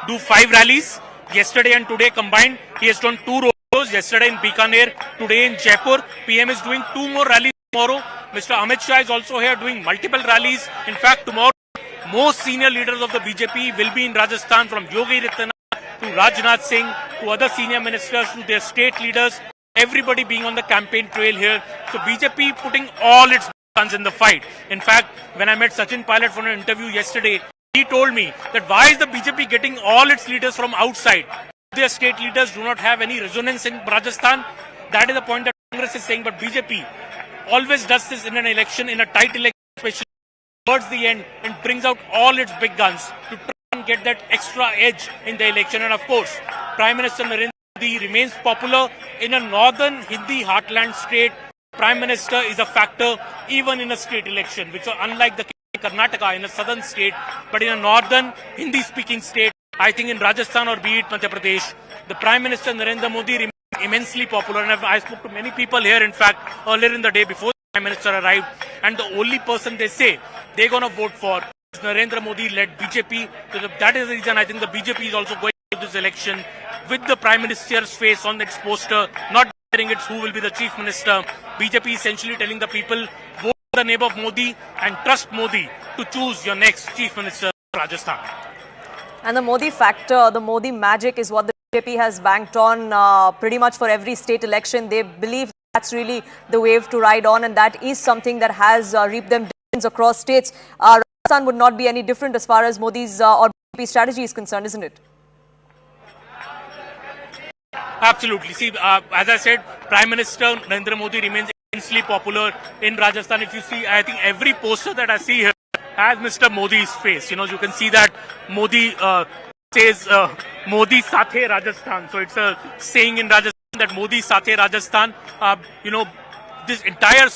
do 5 rallies. Yesterday and today combined, he has done 2 roadshows. Yesterday in Bikaner, today in Jaipur. PM is doing 2 more rallies tomorrow. Mr. Amit Shah is also here doing multiple rallies. In fact, tomorrow, most senior leaders of the BJP will be in Rajasthan, from Yogi Adityanath to Rajnath Singh to other senior ministers to their state leaders. Everybody being on the campaign trail here. So BJP putting all its guns in the fight. In fact, when I met Sachin Pilot for an interview yesterday, he told me that why is the BJP getting all its leaders from outside? Their state leaders do not have any resonance in Rajasthan. That is the point that Congress is saying. But BJP always does this in an election, in a tight election, especially towards the end, and brings out all its big guns to try and get that extra edge in the election. And of course, Prime Minister Narendra Modi remains popular in a northern Hindi heartland state. Prime Minister is a factor even in a state election, which are unlike the Karnataka in a southern state, but in a northern Hindi-speaking state, I think in Rajasthan or be it Madhya Pradesh, the Prime Minister Narendra Modi remains immensely popular. And I spoke to many people here, in fact, earlier in the day before the Prime Minister arrived, and the only person they say they're going to vote for is Narendra Modi-led BJP. So that is the reason I think the BJP is also going to this election with the Prime Minister's face on its poster, not it's who will be the Chief Minister. BJP essentially telling the people, vote for the name of Modi and trust Modi to choose your next Chief Minister of Rajasthan. And the Modi factor, the Modi magic is what the BJP has banked on pretty much for every state election. They believe that's really the wave to ride on, and that is something that has reaped them dividends across states. Rajasthan would not be any different as far as Modi's or BJP strategy is concerned, isn't it? Absolutely. See, as I said, Prime Minister Narendra Modi remains immensely popular in Rajasthan. If you see, I think every poster that I see here has Mr. Modi's face. You know, you can see that Modi says Modi Sathe Rajasthan. So it's a saying in Rajasthan that Modi Sathe Rajasthan. You know, this entire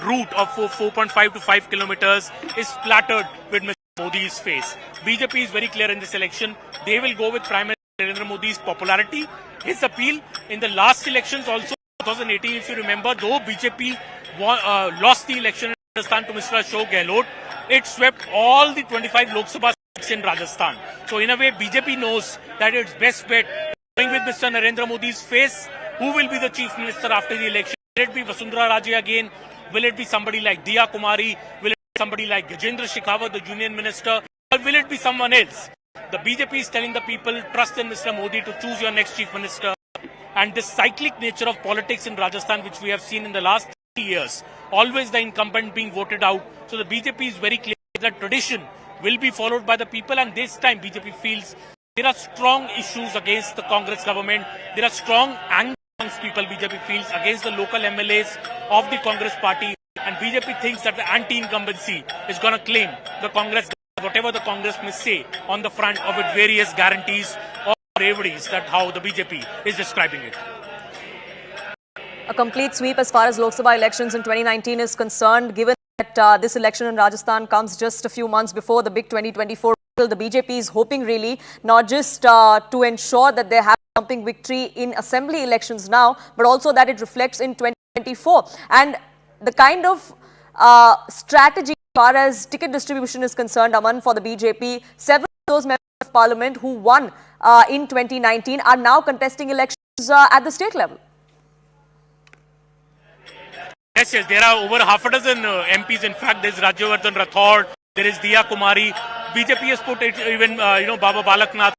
route of 4.5 to 5 kilometers is splattered with Mr. Modi's face. BJP is very clear in this election. They will go with Prime Minister Narendra Modi's popularity. His appeal in the last elections also, 2018, if you remember, though BJP lost the election in Rajasthan to Mr. Ashok Gehlot, it swept all the 25 Lok Sabha seats in Rajasthan. So in a way, BJP knows that its best bet going with Mr. Narendra Modi's face. Who will be the chief minister after the election? Will it be Vasundhara Raje again? Will it be somebody like Diya Kumari? Will it be somebody like Gajendra Shekhawat, the union minister? Or will it be someone else? The BJP is telling the people, trust in Mr. Modi to choose your next chief minister. And this cyclic nature of politics in Rajasthan, which we have seen in the last 3 years, always the incumbent being voted out. So the BJP is very clear that tradition will be followed by the people, and this time BJP feels there are strong issues against the Congress government. There are strong anger amongst people, BJP feels, against the local MLAs of the Congress party, and BJP thinks that the anti-incumbency is going to claim the Congress, whatever the Congress may say on the front of its various guarantees or braveries, that how the BJP is describing it. A complete sweep as far as Lok Sabha elections in 2019 is concerned, given that this election in Rajasthan comes just a few months before the big 2024. The BJP is hoping really not just to ensure that they have a jumping victory in assembly elections now, but also that it reflects in 2024. And the kind of strategy as far as ticket distribution is concerned, Aman, for the BJP, several of those members of parliament who won in 2019 are now contesting elections at the state level. Yes, there are over half a dozen MPs. In fact, there is Rajyavardhan Rathod, there is Diya Kumari. BJP has put it, even, Baba Balaknath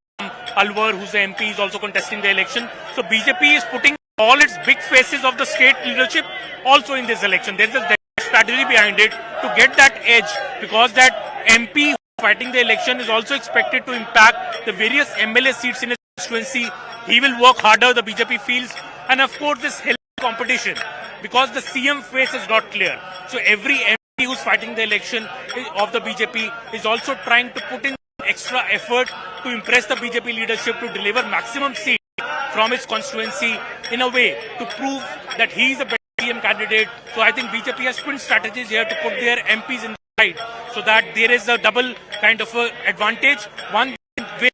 Alwar, who's the MP, is also contesting the election. So BJP is putting all its big faces of the state leadership also in this election. There is a strategy behind it to get that edge, because that MP fighting the election is also expected to impact the various MLA seats in his constituency. He will work harder, the BJP feels. And of course, this healthy competition, because the CM face is not clear. So every MP who's fighting the election of the BJP is also trying to put in extra effort to impress the BJP leadership to deliver maximum seats from its constituency, in a way to prove that he is a better CM candidate. So I think BJP has twin strategies here to put their MPs in the side, so that there is a double kind of advantage. One, win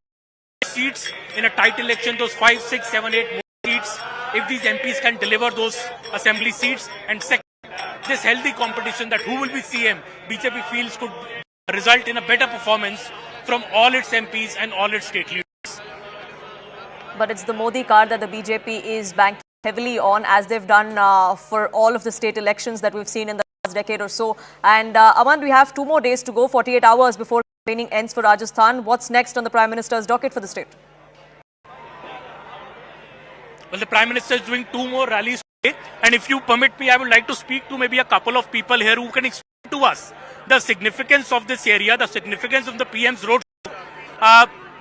seats in a tight election, those 5, 6, 7, 8 more seats, if these MPs can deliver those assembly seats. And second, this healthy competition that who will be CM, BJP feels could result in a better performance from all its MPs and all its state leaders. But it's the Modi card that the BJP is banking heavily on, as they've done for all of the state elections that we've seen in the last decade or so. And Aman, we have 2 more days to go, 48 hours before campaigning ends for Rajasthan. What's next on the Prime Minister's docket for the state? Well, the Prime Minister is doing 2 more rallies today. And if you permit me, I would like to speak to maybe a couple of people here who can explain to us the significance of this area, the significance of the PM's road show.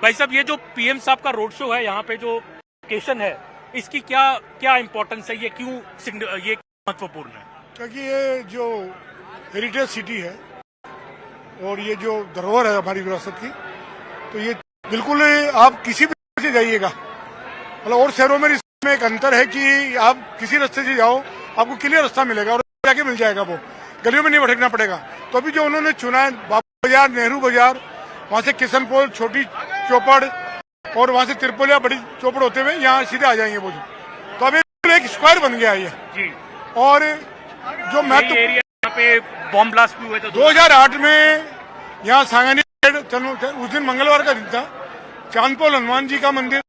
भाई साहब, ये जो PM साहब का road show है, यहाँ पे जो लोकेशन है, इसकी क्या इम्पोर्टेंस है, ये क्यों ये महत्वपूर्ण है? क्योंकि ये जो हेरिटेज सिटी है और ये जो धरोहर है हमारी विरासत की, तो ये बिल्कुल आप किसी भी से जाइएगा, मतलब और शहरों में इसमें एक अंतर है कि आप किसी रास्ते से जाओ, आपको क्लियर रास्ता मिलेगा और जाके मिल जाएगा, वो गलियों में नहीं भटकना पड़ेगा। तो अभी जो उन्होंने चुना है, बाबू बाजार, नेहरू बाजार, वहाँ से किशनपोल, छोटी चौपड़ और वहाँ से तिरपोलिया, बड़ी चौपड़ होते हुए यहाँ सीधे आ जाएंगे वो। तो अभी एक स्क्वायर बन गया है ये जी। और जो महत्व यहाँ पे बॉम्ब ब्लास्ट भी हुए थे 2008 में, यहाँ सांगानी उस दिन मंगलवार का दिन था, चांदपोल हनुमान जी का मंदिर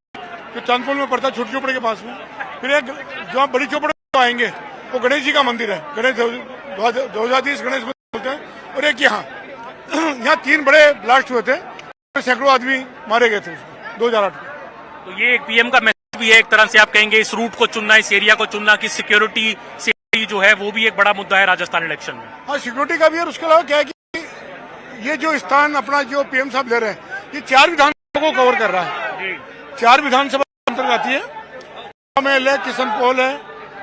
जो चांदपोल में पड़ता है, छोटी चौपड़ के पास में, फिर एक जो बड़ी चौपड़ आएंगे वो गणेश जी का मंदिर है, गणेश द्वादश गणेश बोलते हैं। और एक यहाँ 3 बड़े ब्लास्ट हुए थे, सैकड़ों आदमी मारे गए थे 2008 में। तो ये एक पीएम का मैसेज भी है, एक तरह से आप कहेंगे इस रूट को चुनना, इस एरिया को चुनना, की सिक्योरिटी जो है वो भी एक बड़ा मुद्दा है राजस्थान इलेक्शन में। हाँ, सिक्योरिटी का भी है। उसके अलावा क्या है कि ये जो स्थान अपना जो पीएम साहब ले रहे हैं, ये 4 विधानसभा को कवर कर रहा है। 4 विधानसभा अंतर्गत आती है, किशनपोल है,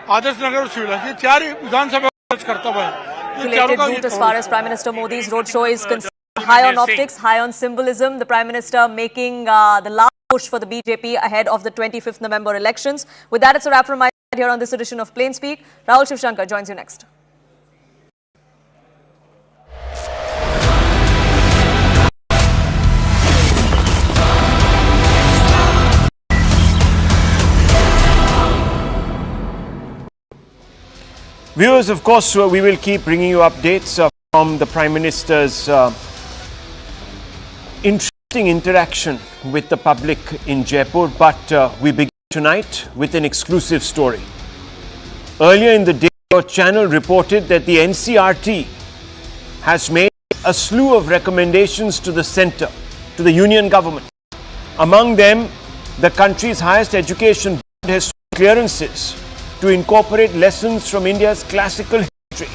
आदर्श नगर और सिविल है, ये 4 विधानसभा कुछ करता हुआ है। Calculated route as far as Prime Minister Modi's roadshow is concerned. High on optics, high on symbolism. The Prime Minister making the last push for the BJP ahead of the 25th November elections. With that, it's a wrap from my side here on this edition of Plain Speak. Rahul Shivshankar joins you next. Viewers, of course, we will keep bringing you updates from the Prime Minister's interesting interaction with the public in Jaipur, but we begin tonight with an exclusive story. Earlier in the day, your channel reported that the NCRT has made a slew of recommendations to the centre, to the union government. Among them, the country's highest education board has clearances to incorporate lessons from India's classical history.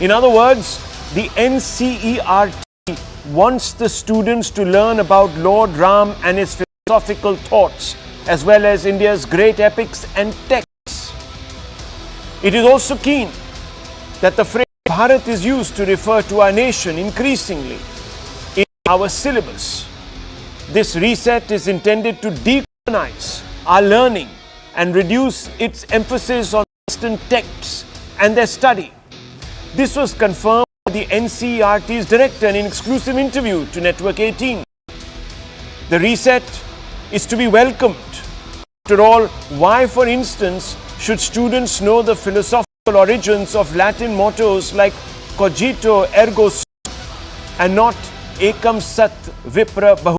In other words, the NCERT wants the students to learn about Lord Ram and his philosophical thoughts, as well as India's great epics and texts. It is also keen that the phrase Bharat is used to refer to our nation increasingly in our syllabus. This reset is intended to decolonize our learning and reduce its emphasis on Western texts and their study. This was confirmed by the NCERT's director in an exclusive interview to Network 18. The reset is to be welcomed. After all, why, for instance, should students know the philosophical origins of Latin mottos like cogito ergo sum and not ekam sat vipra bahu?